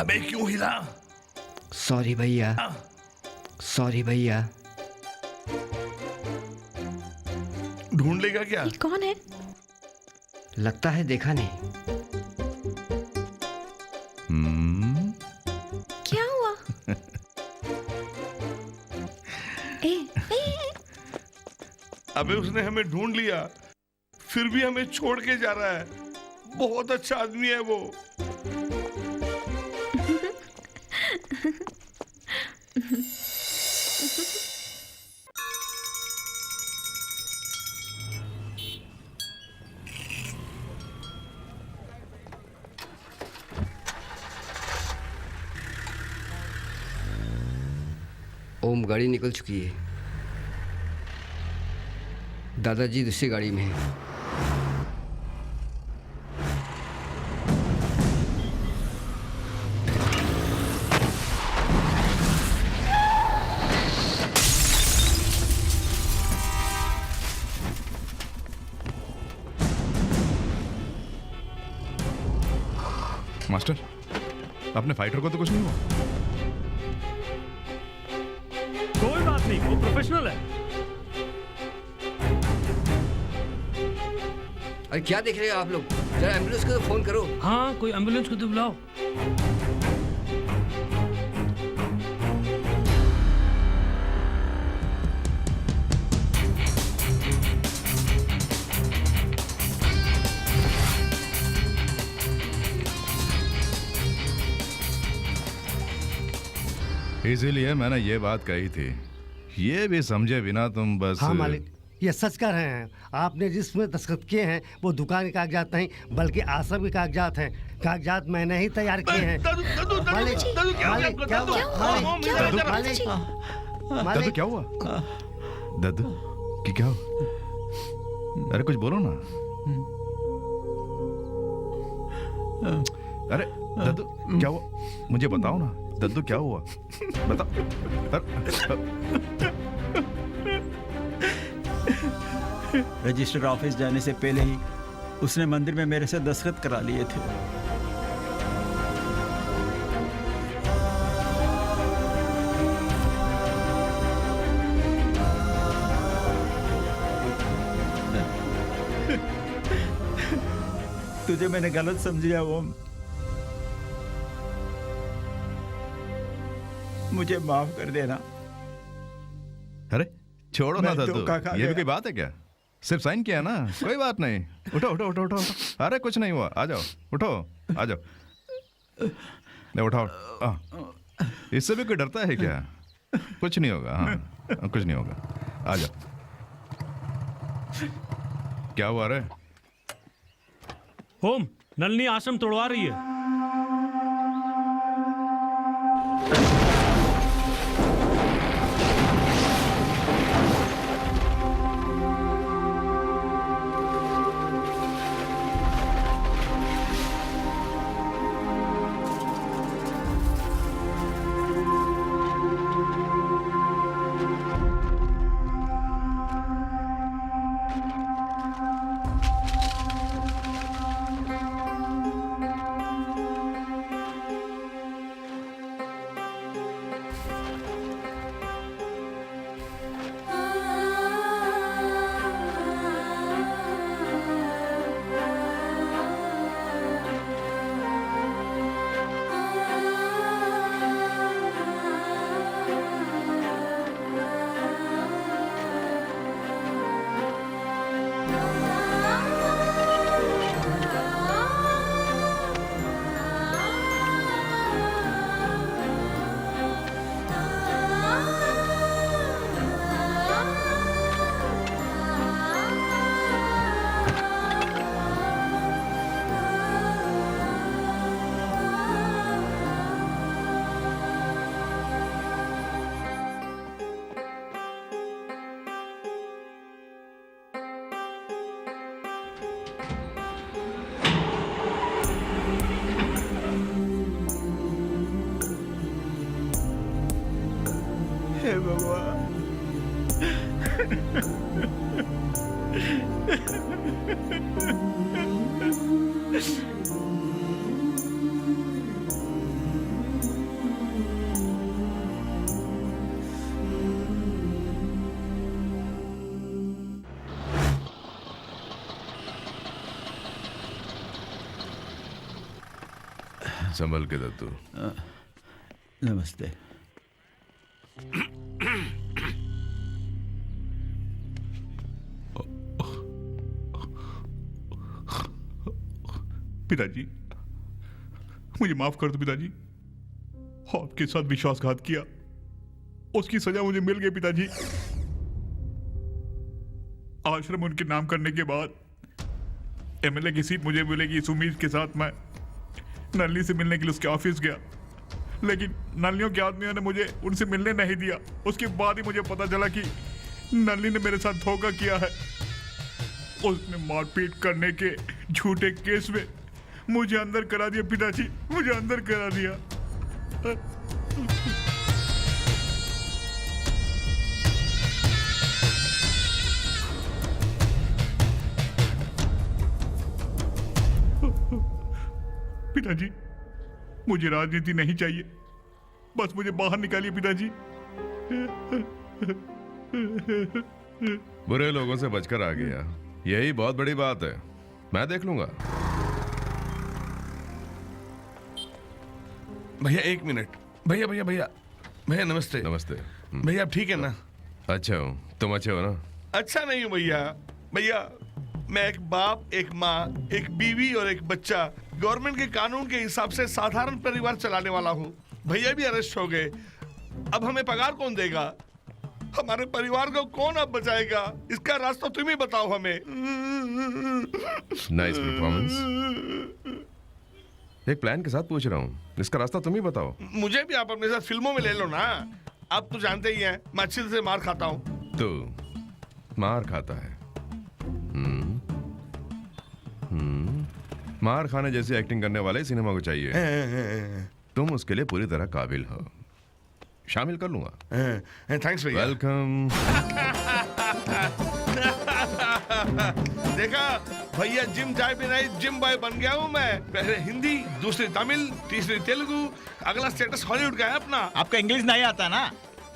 अबे क्यों हिला? सॉरी भैया, सॉरी भैया। ढूंढ लेगा क्या? ये कौन है? लगता है देखा नहीं। क्या हुआ? अबे उसने हमें ढूंढ लिया, फिर भी हमें छोड़ के जा रहा है। बहुत अच्छा आदमी है वो। ओम, गाड़ी निकल चुकी है। दादाजी दूसरी गाड़ी में है। मास्टर, अपने फाइटर को तो कुछ नहीं हुआ? कोई बात नहीं, वो प्रोफेशनल है। अरे क्या देख रहे हो आप लोग? जरा एम्बुलेंस को तो फोन करो। हाँ, कोई एम्बुलेंस को तो बुलाओ। इसीलिए मैंने ये बात कही थी, ये भी समझे बिना तुम बस। हाँ मालिक, ये सच कह रहे हैं। आपने जिसमें दस्तखत किए हैं वो दुकान के कागजात नहीं बल्कि आश्रम के कागजात हैं। कागजात मैंने ही तैयार किए हैं। मालिक, मालिक क्या हुआ? दादू क्या हुआ? दादू कि क्या हुआ? अरे कुछ बोलो ना। अरे दादू क्या हुआ? मुझे बताओ ना, दादू क्या हुआ? बताओ। रजिस्टर ऑफिस जाने से पहले ही उसने मंदिर में मेरे से दस्तखत करा लिए थे। तुझे मैंने गलत समझा ओम, मुझे माफ कर देना। अरे छोड़ो ना दादू, धोखा खा ये भी गया। कोई बात है क्या? सिर्फ साइन किया ना, कोई बात नहीं। उठो उठो उठो उठो। अरे कुछ नहीं हुआ, आ जाओ, उठो, आ जाओ। नहीं उठाओ। इससे भी कोई डरता है क्या? कुछ नहीं होगा। हाँ कुछ नहीं होगा, आ जाओ। क्या हुआ रे? ओम, नलनी आश्रम तोड़वा रही है। हे भगवान। संभल के दत्तू। नमस्ते। पिताजी, मुझे माफ कर दो पिताजी। आपके साथ विश्वासघात किया, उसकी सजा मुझे मिल गई पिताजी। आश्रम उनके नाम करने के बाद एमएलए की सीट मुझे मिलेगी इस उम्मीद के साथ मैं नलिनी से मिलने के लिए उसके ऑफिस गया, लेकिन नलिनियों के आदमियों ने मुझे उनसे मिलने नहीं दिया। उसके बाद ही मुझे पता चला कि नलिनी ने मेरे साथ धोखा किया है। उसने मारपीट करने के झूठे केस में मुझे अंदर करा दिया पिताजी, मुझे अंदर करा दिया। पिताजी, मुझे राजनीति नहीं चाहिए, बस मुझे बाहर निकालिए पिताजी। बुरे लोगों से बचकर आ गया, यही बहुत बड़ी बात है। मैं देख लूंगा। भैया 1 मिनट। भैया भैया भैया भैया नमस्ते। नमस्ते। भैया आप ठीक है ना? अच्छा हूँ, तुम अच्छे हो ना? अच्छा नहीं हूँ भैया। भैया मैं एक बाप, एक माँ, एक बीवी और एक बच्चा, गवर्नमेंट के कानून के हिसाब से साधारण परिवार चलाने वाला हूँ। भैया भी अरेस्ट हो गए, अब हमें पगार कौन देगा? हमारे परिवार को कौन अब बचाएगा? इसका रास्ता तुम ही बताओ हमें। Nice performance. एक प्लान के साथ पूछ रहा हूँ, इसका रास्ता तुम ही बताओ। मुझे भी आप अपने साथ फिल्मों में ले लो ना। आप तो जानते ही हैं मैं अच्छे से मार खाता हूँ। तो मार खाता है? मार खाने जैसी एक्टिंग करने वाले सिनेमा को चाहिए। तुम उसके लिए पूरी तरह काबिल हो। शामिल कर लूंगा। थैंक्स भैया। वेलकम। देखा भैया, जिम जाए भी नहीं जिम बॉय बन गया हूँ मैं। पहले हिंदी, दूसरी तमिल, तीसरी तेलुगु, अगला स्टेटस हॉलीवुड का है अपना। आपका इंग्लिश नहीं आता ना?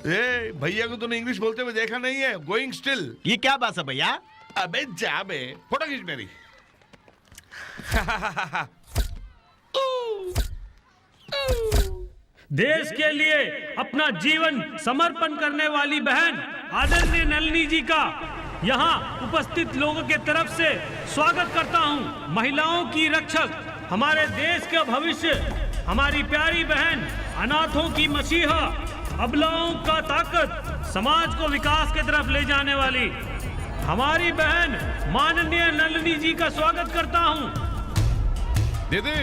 ए भैया को तूने इंग्लिश बोलते हुए देखा नहीं है? Going still. ये क्या बात है भैया? अबे जा बे, फोटो खींच मेरी। देश के लिए अपना जीवन समर्पण करने वाली बहन आदरणीय नलिनी जी का यहाँ उपस्थित लोगों के तरफ से स्वागत करता हूँ। महिलाओं की रक्षक, हमारे देश का भविष्य, हमारी प्यारी बहन, अनाथों की मसीहा, अबलाओं का ताकत, समाज को विकास की तरफ ले जाने वाली हमारी बहन माननीय नलिनी जी का स्वागत करता हूँ। दीदी,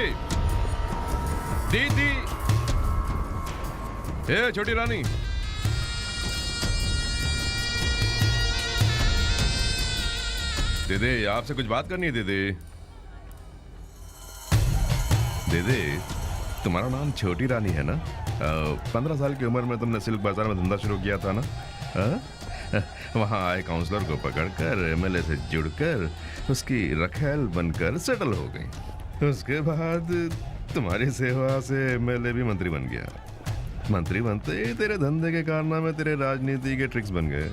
दीदी, ए छोटी रानी, दीदी आपसे कुछ बात करनी है। दीदी, दीदी तुम्हारा नाम छोटी रानी है ना? 15 साल की उम्र में तुमने सिल्क बाजार में धंधा शुरू किया था ना? वहाँ आए काउंसलर को पकड़कर एमएलए से जुड़कर उसकी रखेल बनकर सेटल हो गई। उसके बाद तुम्हारी सेवा से एमएलए भी मंत्री बन गया। मंत्री बनते ही तेरे धंधे के कारनामे, तेरे राजनीति के ट्रिक्स बन गए।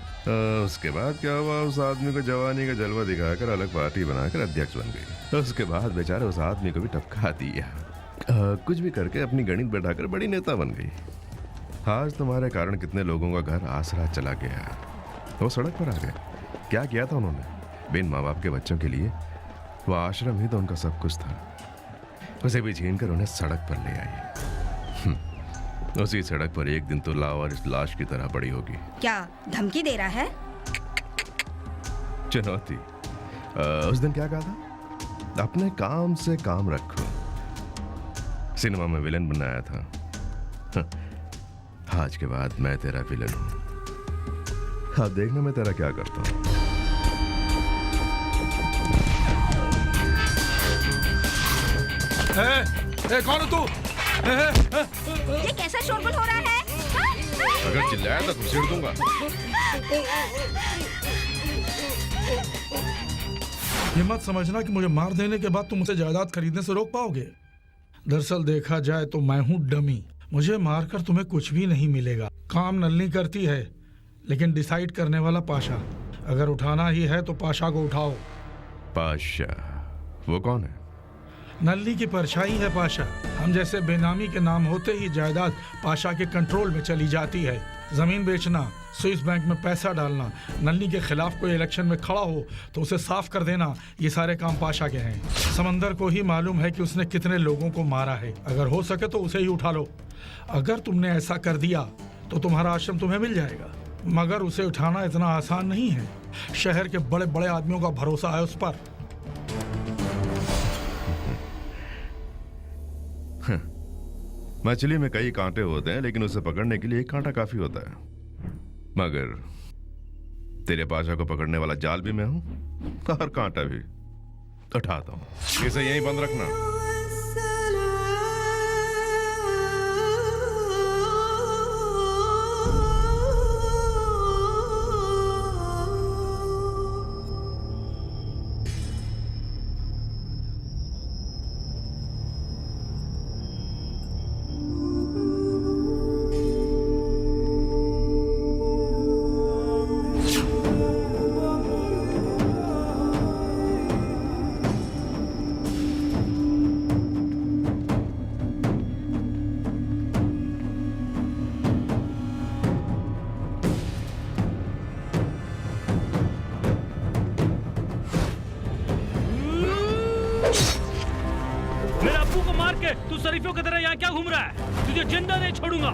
उसके बाद क्या हुआ? उस आदमी को जवानी का जलवा दिखाकर अलग पार्टी बनाकर अध्यक्ष बन गई। उसके बाद बेचारे उस आदमी को भी टपका दिया। कुछ भी करके अपनी गणित बैठाकर बड़ी नेता बन गई। आज तुम्हारे कारण कितने लोगों का घर आसरा चला गया, वो सड़क पर आ गए। क्या किया था उन्होंने? बिन माँ बाप के बच्चों के लिए वो आश्रम ही तो उनका सब कुछ था। उसे भी छीन कर उन्हें सड़क पर ले आई। उसी सड़क पर एक दिन तो लावारिस लाश की तरह पड़ी होगी। क्या धमकी दे रहा है? चुनौती। उस दिन क्या कहा था? अपने काम से काम रखो। सिनेमा में विलन बनाया था। आज के बाद मैं तेरा विलन हूं। अब देखना मैं तेरा क्या करता हूं। कौन है तू? ये कैसा शोरगुल हो रहा है? हाँ? अगर चिल्लाया तो घुसेड़ दूंगा। ये मत समझना कि मुझे मार देने के बाद तुम मुझे जायदाद खरीदने से रोक पाओगे। दरअसल देखा जाए तो मैं हूँ डमी। मुझे मारकर तुम्हें कुछ भी नहीं मिलेगा। काम नल्ली करती है, लेकिन डिसाइड करने वाला पाशा। अगर उठाना ही है तो पाशा को उठाओ। पाशा? वो कौन है? नल्ली की परछाई है पाशा। हम जैसे बेनामी के नाम होते ही जायदाद पाशा के कंट्रोल में चली जाती है। जमीन बेचना, स्विस बैंक में पैसा डालना, नल्ली के खिलाफ कोई इलेक्शन में खड़ा हो तो उसे साफ कर देना, ये सारे काम पाशा के हैं। समंदर को ही मालूम है कि उसने कितने लोगों को मारा है। अगर हो सके तो उसे ही उठा लो। अगर तुमने ऐसा कर दिया तो तुम्हारा आश्रम तुम्हें मिल जाएगा, मगर उसे उठाना इतना आसान नहीं है। शहर के बड़े बड़े आदमियों का भरोसा है उस पर। मछली में कई कांटे होते हैं, लेकिन उसे पकड़ने के लिए एक कांटा काफी होता है। मगर तेरे पाशा को पकड़ने वाला जाल भी मैं हूं और कांटा भी। उठाता हूं, इसे यहीं बंद रखना। तू शरीफों की तरह यहाँ क्या घूम रहा है? तुझे जिंदा नहीं छोड़ूंगा।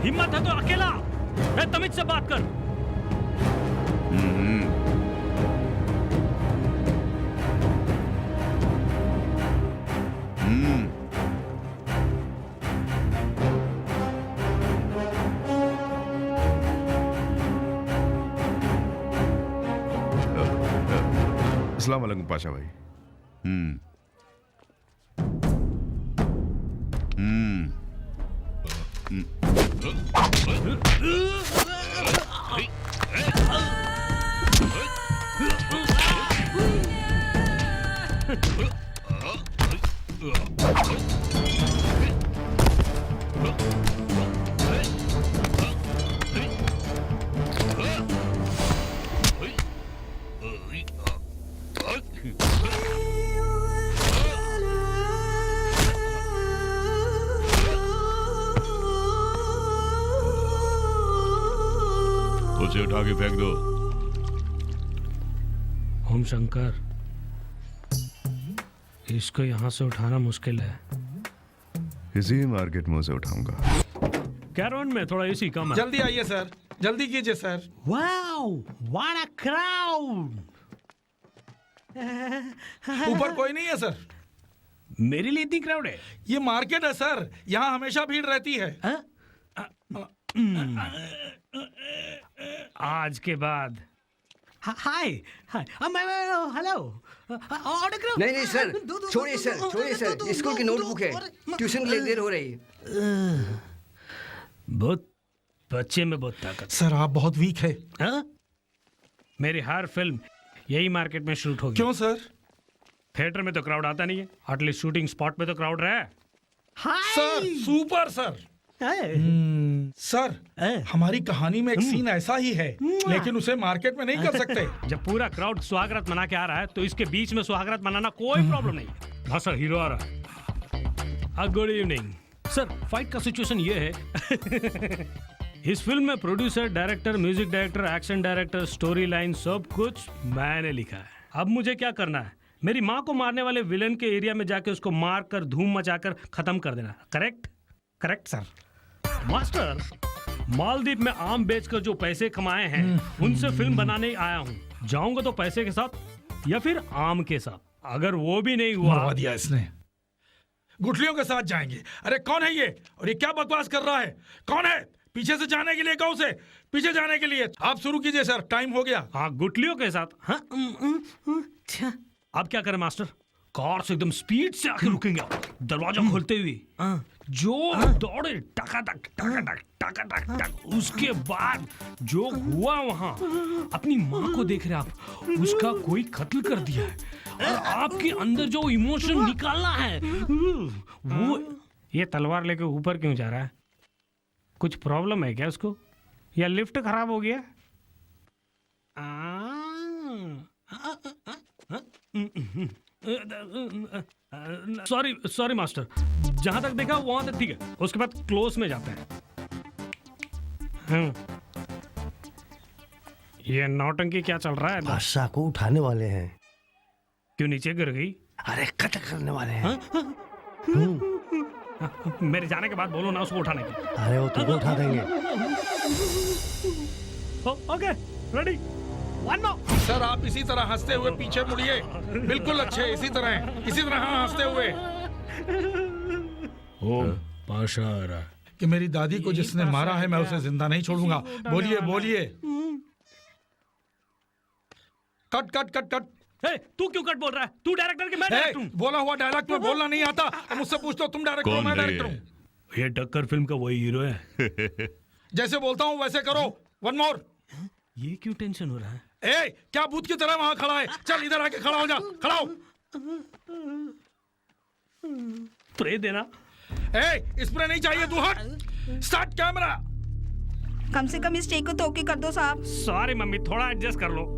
हिम्मत है तो अकेला तमीज से बात कर। अस्सलाम वालेकुम पाशा भाई। उसे उठा के फेंक दो। ओम शंकर, इसको यहाँ से उठाना मुश्किल है। इसी मार्केट में उसे उठाऊंगा। कैरवन में थोड़ा इसी कम है। जल्दी आइए सर, जल्दी कीजिए sir. Wow, what a crowd. ऊपर कोई नहीं है सर। मेरे लिए इतनी क्राउड है? ये मार्केट है सर, यहाँ हमेशा भीड़ रहती है। आज के बाद हाय हेलो ऑर्डर करो। नहीं सर, छोड़िए सर, छोड़िए सर। स्कूल की नोटबुक है, ट्यूशन के लिए देर हो रही है। बहुत बच्चे में बहुत ताकत। सर आप बहुत वीक है। मेरी हर फिल्म यही मार्केट में शूट होगी। क्यों सर? थिएटर में तो क्राउड आता नहीं है, एटलीस्ट शूटिंग स्पॉट पे तो क्राउड रहा है। Sir super sir. सर हमारी कहानी में एक सीन ऐसा ही है, लेकिन उसे मार्केट में नहीं कर सकते। जब पूरा क्राउड सुहागरात मना के आ रहा है तो इसके बीच में सुहागरात मनाना कोई प्रॉब्लम नहीं है। हाँ सर, हीरो आ रहा है। Good evening sir. फाइट का सिचुएशन ये है इस फिल्म में producer, director, music director, action director, story line सब कुछ मैंने लिखा है। अब मुझे क्या करना है? मेरी माँ को मारने वाले विलन के एरिया में जाके उसको मार कर धूम मचाकर खत्म कर देना। Correct? Correct sir. Master, Maldives में आम बेचकर जो पैसे कमाए हैं उनसे फिल्म बनाने आया हूँ। जाऊंगा तो पैसे के साथ या फिर आम के साथ। अगर वो भी नहीं हुआ, मरवा दिया इसने। गुठलियों के साथ जाएंगे। अरे कौन है ये? और ये क्या बकवास कर रहा है? कौन है? पीछे से जाने के लिए कहो उसे, पीछे जाने के लिए। आप शुरू कीजिए सर, टाइम हो गया। हाँ, गुठलियों के साथ। हाँ अब क्या करें मास्टर? कार से एकदम स्पीड से आके रुकेंगे दरवाजा खोलते हुए जो दौड़े टकाटक टकाटक टकाटक टक। उसके बाद जो हुआ वहां अपनी माँ को देख रहे आप, उसका कोई कत्ल कर दिया है और आपके अंदर जो इमोशन निकालना है वो। ये तलवार लेके ऊपर क्यों जा रहा है? कुछ प्रॉब्लम है क्या उसको, या लिफ्ट खराब हो गया? सॉरी सॉरी मास्टर, जहां तक देखा वहां तक ठीक है, उसके बाद क्लोज में जाते हैं। ये नौटंकी क्या चल रहा है? बादशाह को उठाने वाले हैं। क्यों नीचे गिर गई? अरे कत्ल करने वाले हैं। मेरे जाने के बाद बोलो ना उसको उठाने की। अरे वो तुमको उठा देंगे। Okay ready, one more. Sir आप इसी तरह हंसते हुए पीछे मुड़िए, बिल्कुल अच्छे, इसी तरह हंसते हुए। ओम पाशा आ रहा है कि मेरी दादी को जिसने मारा है मैं उसे जिंदा नहीं छोड़ूंगा। बोलिए बोलिए। Cut cut cut cut. तू क्यों कट बोल रहा है? तू डायरेक्टर के मैं डायरेक्टर हूं। बोला हुआ डायलॉग में बोलना नहीं आता, मुझसे पूछते हो तुम डायरेक्टर हो मैं डायरेक्टर हूं। ये टक्कर फिल्म का वही हीरो है। जैसे बोलता हूं वैसे करो। One more. ये क्यों टेंशन हो रहा है? ए क्या भूत की तरह वहां खड़ा है? चल इधर आके खड़ा हो जा, खड़ा हो। स्प्रे देना। ए स्प्रे नहीं चाहिए, तू हट। Start camera. कम से कम इस टेक को तो ओके कर दो साहब। सॉरी मम्मी, थोड़ा एडजस्ट कर लो।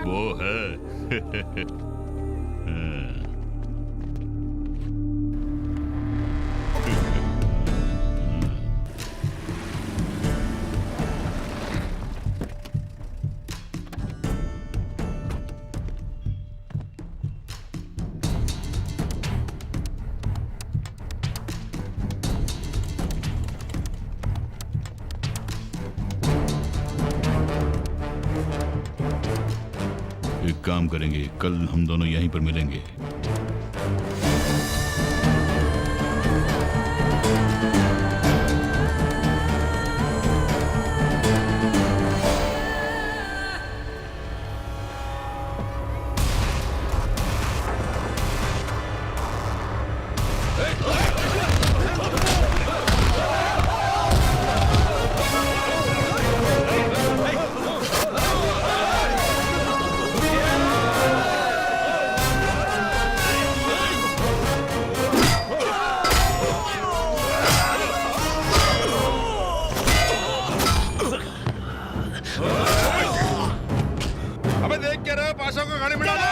वो है एक काम करेंगे, कल हम दोनों यहीं पर मिलेंगे। अबे देख क्या रहा, पाशा को गाड़ी में डालो।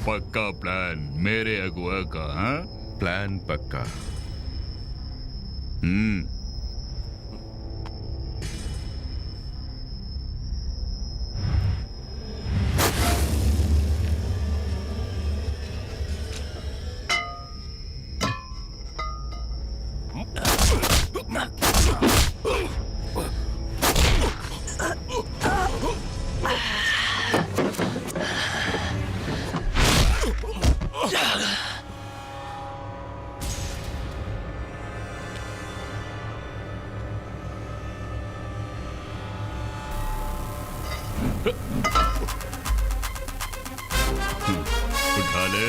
पक्का प्लान मेरे अगुआ का। हाँ प्लान पक्का। उठा ले।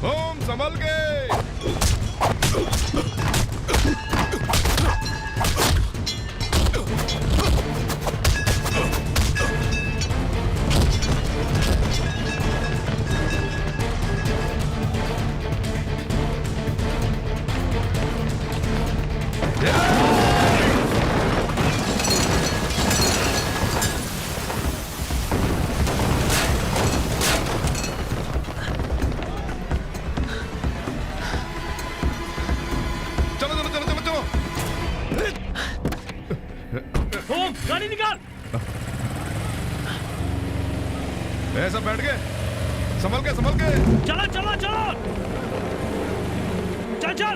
ओम संभल के। चलो चलो चलो चलो चलो। ओम गाड़ी निकाल। ऐसा बैठ के संभल के संभल के। चलो चलो चलो चल चल।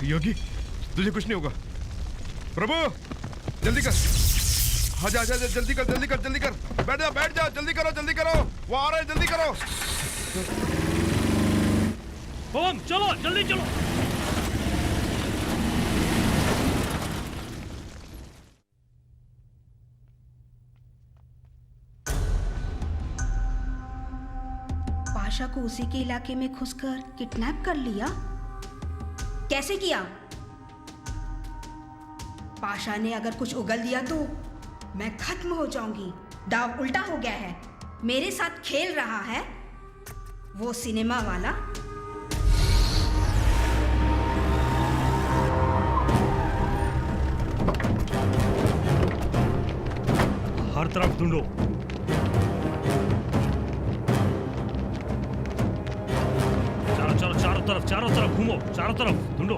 योगी तुझे कुछ नहीं होगा। प्रभु जल्दी कर। हाँ जा जा जल्दी कर जल्दी कर जल्दी कर। बैठ जा जल्दी करो वो आ रहा है जल्दी करो। ओम चलो जल्दी चलो। पाशा को उसी के इलाके में घुसकर किडनैप कर लिया। कैसे किया? पाशा ने अगर कुछ उगल दिया तो मैं खत्म हो जाऊंगी। दाव उल्टा हो गया है। मेरे साथ खेल रहा है वो सिनेमा वाला। हर तरफ ढूंढो। चारों तरफ घूमो, चारों तरफ ढूंढो।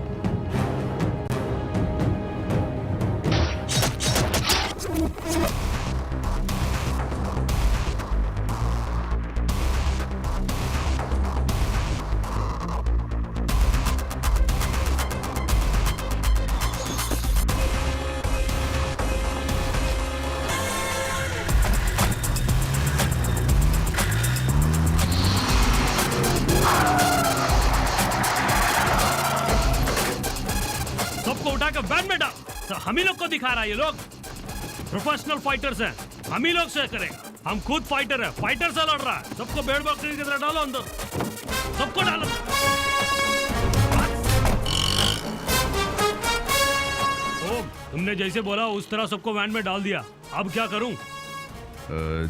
बैन में डाल। तो हम ही लोग को दिखा रहा है। ये लोग प्रोफेशनल फाइटर्स हैं। हम ही लोग से करेंगे। हम खुद फाइटर है। फाइटर से लड़ रहा है। सबको बेड बकरी की तरह डालो अंदर। सबको डालो। ओम तुमने जैसे बोला उस तरह सबको वैन में डाल दिया। अब क्या करूं?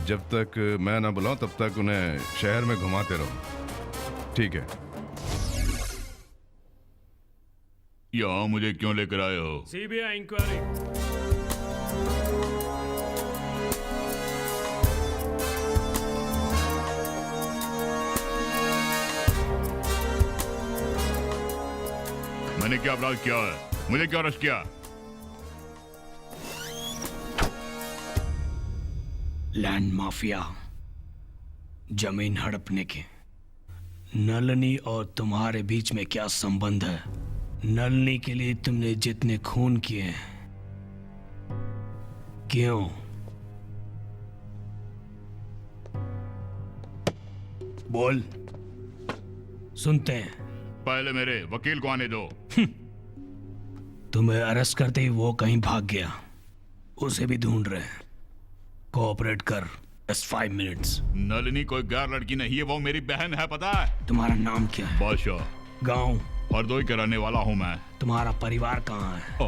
जब तक मैं ना बुलाऊं तब तक उन्हें शहर में घुमाते रहो। ठीक है। यहाँ मुझे क्यों लेकर आए हो? CBI inquiry. मैंने क्या अपराध किया है? मुझे क्यों अरेस्ट किया? लैंड माफिया, जमीन हड़पने के। नलनी और तुम्हारे बीच में क्या संबंध है? नलनी के लिए तुमने जितने खून किए हैं, क्यों? बोल, सुनते हैं। पहले मेरे वकील को आने दो। तुम्हें अरेस्ट करते ही वो कहीं भाग गया, उसे भी ढूंढ रहे हैं। कोऑपरेट कर, बस 5 मिनट्स। नलिनी कोई गैर लड़की नहीं है, वो मेरी बहन है, पता है? तुम्हारा नाम क्या है? बादशाह। गांव? हरदोई के रहने वाला हूँ मैं। तुम्हारा परिवार कहाँ है?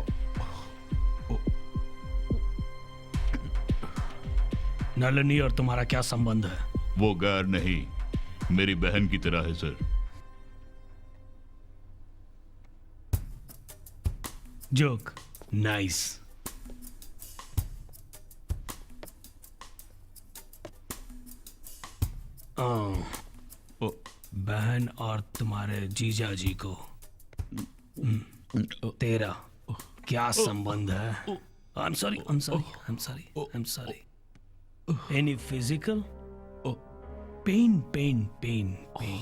नलिनी और तुम्हारा क्या संबंध है? वो गैर नहीं, मेरी बहन की तरह है सर। Joke, nice. बहन और तुम्हारे जीजा जी को तेरा क्या संबंध है? I'm sorry, I'm sorry, I'm sorry, I'm sorry. Any physical? Pain, pain, pain, pain.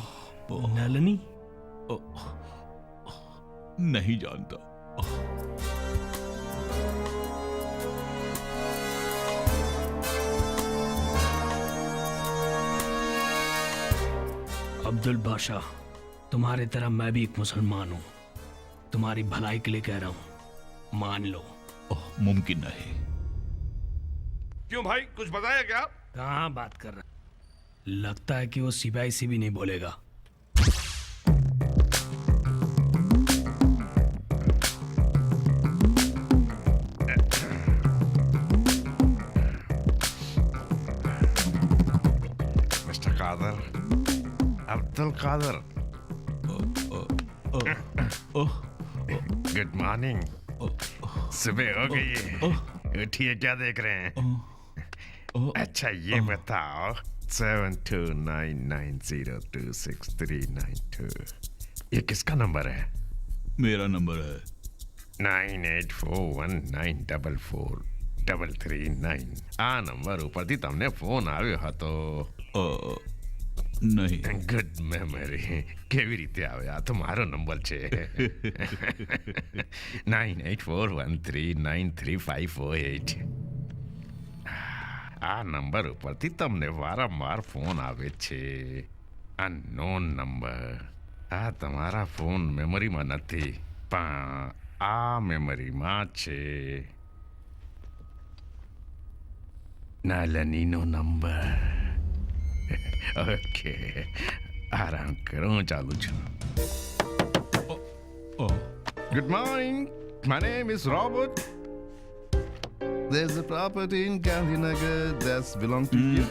Nalini? नहीं जानता। अब्दुल बादशाह, तुम्हारी तरह मैं भी एक मुसलमान हूं। तुम्हारी भलाई के लिए कह रहा हूं, मान लो। मुमकिन नहीं। क्यों भाई, कुछ बताया क्या? कहाँ बात कर रहा? लगता है कि वो सिपाही से भी नहीं बोलेगा। Mister Kadar, Abdul Kadar. Good morning. सुबह हो गई है, उठिए, क्या देख रहे हैं? अच्छा ये बताओ, 7299026392 ये किसका नंबर है? मेरा नंबर है। 9841944339। आ नंबर ऊपर थी, तमने फोन આવ્યો હતો? नहीं। Good memory. કેવી રીતે આવે? આ તો મારો નંબર છે। 9841393548। આ નંબર ઉપરથી તમને વારંવાર ફોન આવે છે। Unknown number. આ તમારા ફોન મેમરીમાં નથી, પણ આ મેમરીમાં છે। નલિનીનો નંબર। ओके, आराम करो, चालू छो। Good morning. My name is Robert. There's a property in Gandhinagar that's belong to you.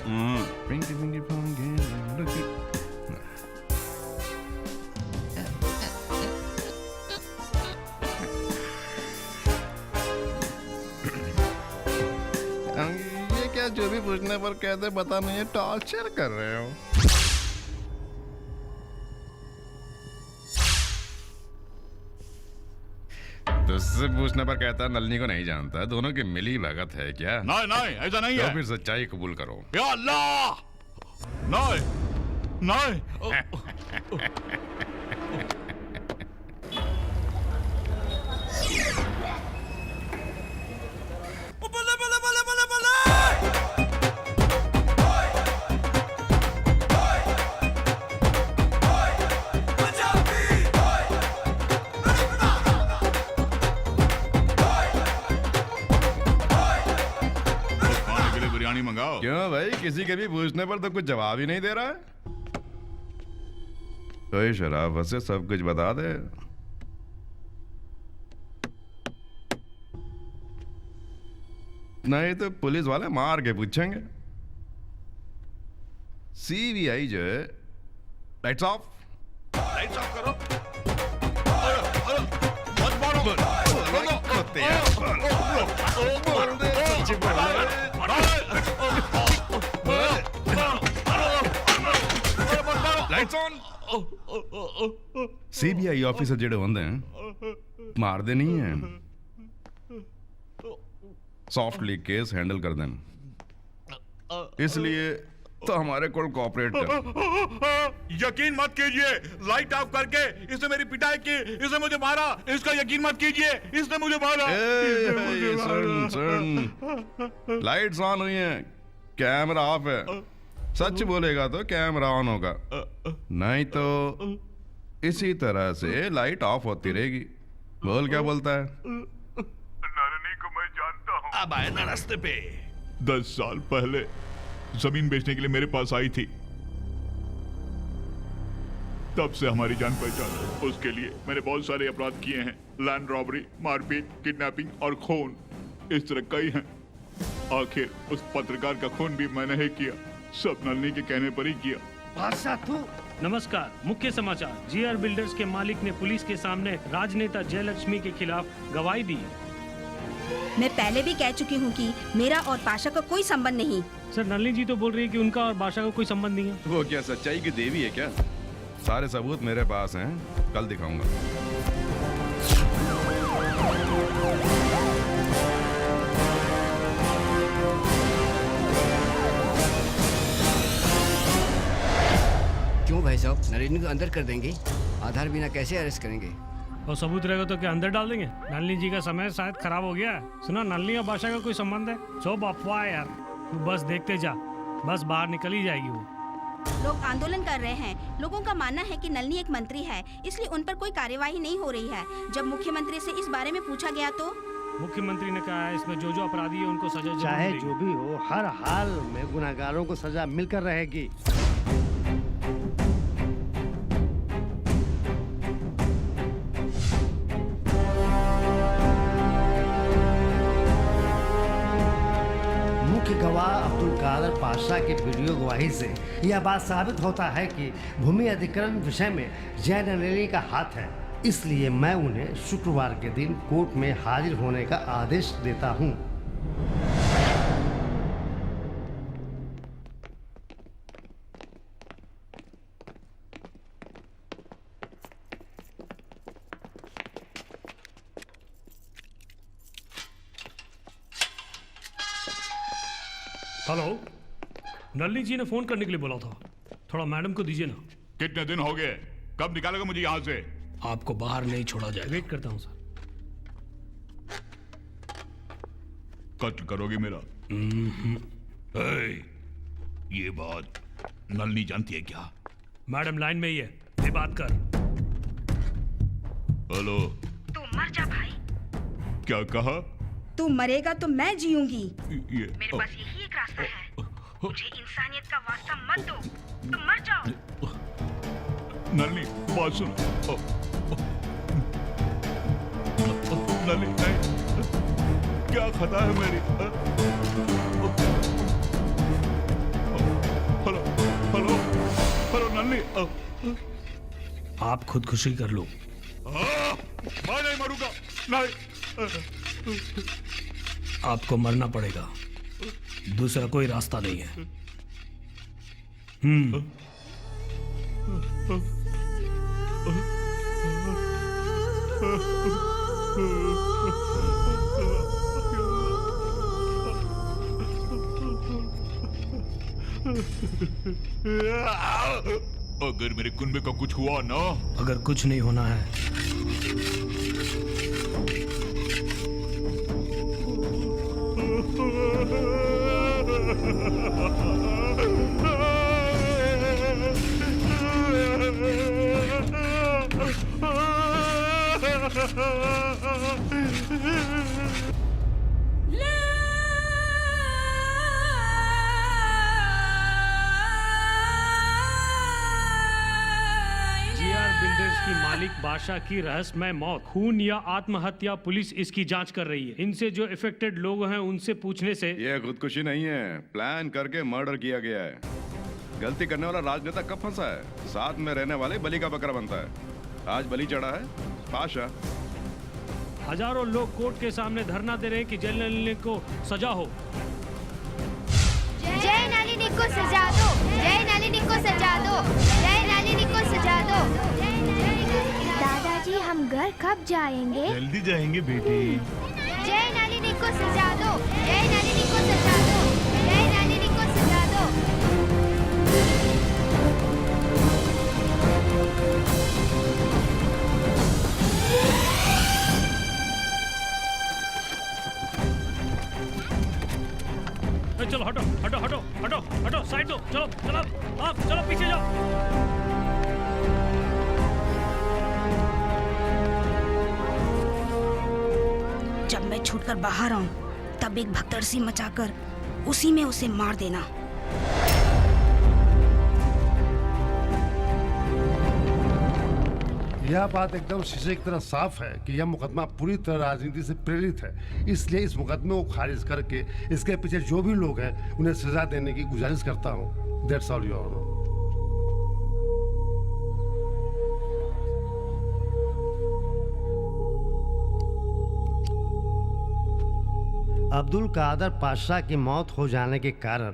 ये क्या जो भी पूछने पर कहते बता नहीं, है टॉर्चर कर रहे हो। तुझसे पूछने पर कहता नलिनी को नहीं जानता। दोनों की मिली भगत है क्या? नहीं नहीं, ऐसा नहीं है। तो फिर सच्चाई कबूल करो। या अल्लाह, नहीं नहीं। मंगाओ। क्यों भाई, किसी के भी पूछने पर तो कुछ जवाब ही नहीं दे रहा है। कोई शराफत से सब कुछ बता दे। नहीं तो पुलिस वाले मार के पूछेंगे। सीबीआई जो है, लाइट्स ऑफ। लाइट्स ऑफ करो। Lights on. सीबीआई ऑफिसर जेडे होंदे हैं, मार देनी है, सॉफ्टली केस हैंडल कर देना, इसलिए तो हमारे को कोऑपरेट कर। यकीन मत कीजिए, लाइट ऑफ करके इसने मेरी पिटाई की, इसने मुझे मारा, इसका यकीन मत कीजिए, इसने मुझे मारा। सुन, लाइट्स ऑन हुई हैं, कैमरा ऑफ है। सच बोलेगा तो कैमरा ऑन होगा, नहीं तो इसी तरह से लाइट ऑफ होती रहेगी। बोल क्या बोलता है? नलिनी को मैं जानता हूँ। अब आए ना रास्ते पे। 10 साल पहले जमीन बेचने के लिए मेरे पास आई थी, तब से हमारी जान पहचान है। उसके लिए मैंने बहुत सारे अपराध किए हैं, लैंड रॉबरी, मारपीट, किडनैपिंग और खून, इस तरह कई हैं। आखिर उस पत्रकार का खून भी मैंने ही किया, सब नलिनी के कहने पर ही किया। बादशाह तू। नमस्कार, मुख्य समाचार। जीआर बिल्डर्स के मालिक ने पुलिस के सामने राजनेता जयलक्ष्मी के खिलाफ गवाही दी। मैं पहले भी कह चुकी हूँ कि मेरा और पाशा का कोई संबंध नहीं। सर, नलिनी जी तो बोल रही है कि उनका और बादशाह का कोई संबंध नहीं है। वो क्या सच्चाई की देवी है क्या? सारे सबूत मेरे पास हैं, कल दिखाऊंगा। क्यों भाई साहब, नलिनी को अंदर कर देंगे? आधार बिना कैसे अरेस्ट करेंगे? और सबूत रहेगा तो क्या अंदर डाल देंगे? नलिनी जी का समय शायद खराब हो गया है। सुना, नलिनी और बादशाह का कोई संबंध है? सब अफवाह है यार, तू बस देखते जा, बस बाहर निकल ही जाएगी वो। लोग आंदोलन कर रहे हैं। लोगों का मानना है कि नलिनी एक मंत्री है, इसलिए उन पर कोई कार्यवाही नहीं हो रही है। जब मुख्यमंत्री से इस बारे में पूछा गया तो मुख्यमंत्री ने कहा है इसमें जो अपराधी है उनको सजा चाहे जो भी हो, हर हाल में गुनाहगारों को सजा मिलकर रहेगी। मुख्य गवाह अब्दुल कादर पाशा की वीडियो गवाही से यह बात साबित होता है कि भूमि अधिग्रहण विषय में जय नलिनी का हाथ है। इसलिए मैं उन्हें शुक्रवार के दिन कोर्ट में हाजिर होने का आदेश देता हूं। हेलो, नलिनी जी ने फोन करने के लिए बोला था, थोड़ा मैडम को दीजिए ना। कितने दिन हो गए, कब निकालेगा मुझे यहाँ से? आपको बाहर नहीं छोड़ा जाएगा। वेट करता हूँ सर। कत्ल करोगे मेरा? ये बात नलिनी जानती है क्या? मैडम लाइन में ही है, ये बात कर। हेलो, तू मर जा भाई। क्या कहा? तू मरेगा तो मैं जीऊंगी। मेरे पास यही एक रास्ता है, मुझे इंसानियत का वास्ता मत दो, तुम मर जाओ। नलिनी बात सुनो। नलिनी नहीं, क्या खता है मेरी? हेलो हेलो हेलो नलिनी, आप खुदकुशी कर लो। मैं नहीं मरूंगा, नहीं। आपको मरना पड़ेगा, दूसरा कोई रास्ता नहीं है। अगर मेरे कुनबे का कुछ हुआ ना, अगर कुछ नहीं होना है की मालिक बादशाह की रहस्यमय मौत, खून या आत्महत्या, पुलिस इसकी जांच कर रही है। इनसे जो इफेक्टेड लोग हैं उनसे पूछने से ये खुदकुशी नहीं है, प्लान करके मर्डर किया गया है। गलती करने वाला राजनेता कब फंसा है? साथ में रहने वाले बलि का बकरा बनता है। आज बलि चढ़ा है पाशा। हजारों लोग कोर्ट के सामने धरना दे रहे हैं कि जय नलिनी को सजा हो। जय नलिनी को सजा दो, जय नलिनी को सजा दो, जय नलिनी को सजा दो। दादा दादाजी हम घर कब जाएंगे? जल्दी जाएंगे बेटी। जय नलिनी को सजा दो, जय नलिनी को सजा दो, जय नलिनी को सजा दो। चलो हटो हटो हटो हटो हटो साइड दो, चलो चलो आप चलो पीछे जाओ। जब मैं छूटकर बाहर आऊं तब एक भगदड़ मचाकर उसी में उसे मार देना। यह बात एकदम शीशे की तरह साफ है कि यह मुकदमा पूरी तरह राजनीति से प्रेरित है। इसलिए इस मुकदमे को खारिज करके इसके पीछे जो भी लोग हैं उन्हें सजा देने की गुजारिश करता हूँ। That's all your honour. Abdul Kadar Patshah की मौत हो जाने के कारण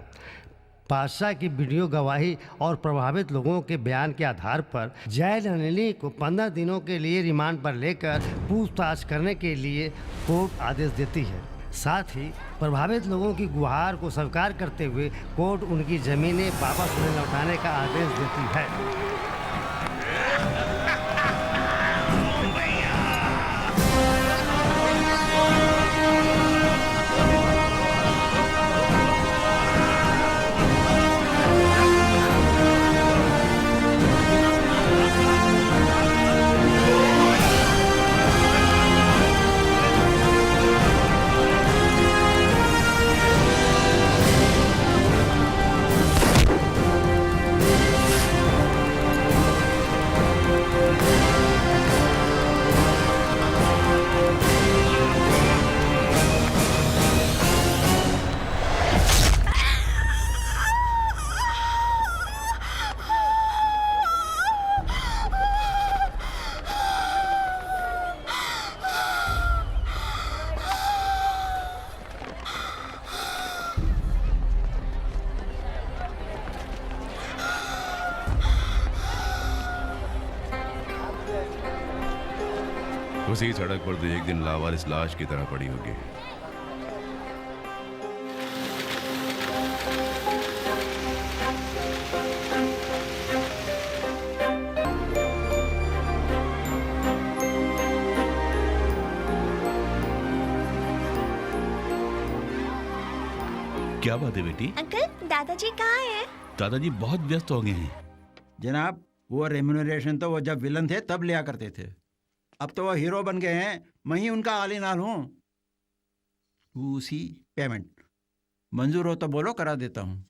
पातशाह की वीडियो गवाही और प्रभावित लोगों के बयान के आधार पर जय नलिनी को 15 दिनों के लिए रिमांड पर लेकर पूछताछ करने के लिए कोर्ट आदेश देती है। साथ ही प्रभावित लोगों की गुहार को स्वीकार करते हुए कोर्ट उनकी जमीनें वापस उन्हें लौटाने का आदेश देती है। उसी सड़क पर तो एक दिन लावारिस लाश की तरह पड़ी होगी। क्या बात है बेटी? अंकल दादाजी कहाँ हैं? दादाजी बहुत व्यस्त हो गए हैं। जनाब, वो रेम्यूनरेशन तो वो जब विलन थे तब लिया करते थे। अब तो वो हीरो बन गए हैं, मैं ही उनका आली नाल हूँ। उसी पेमेंट मंजूर हो तो बोलो, करा देता हूँ।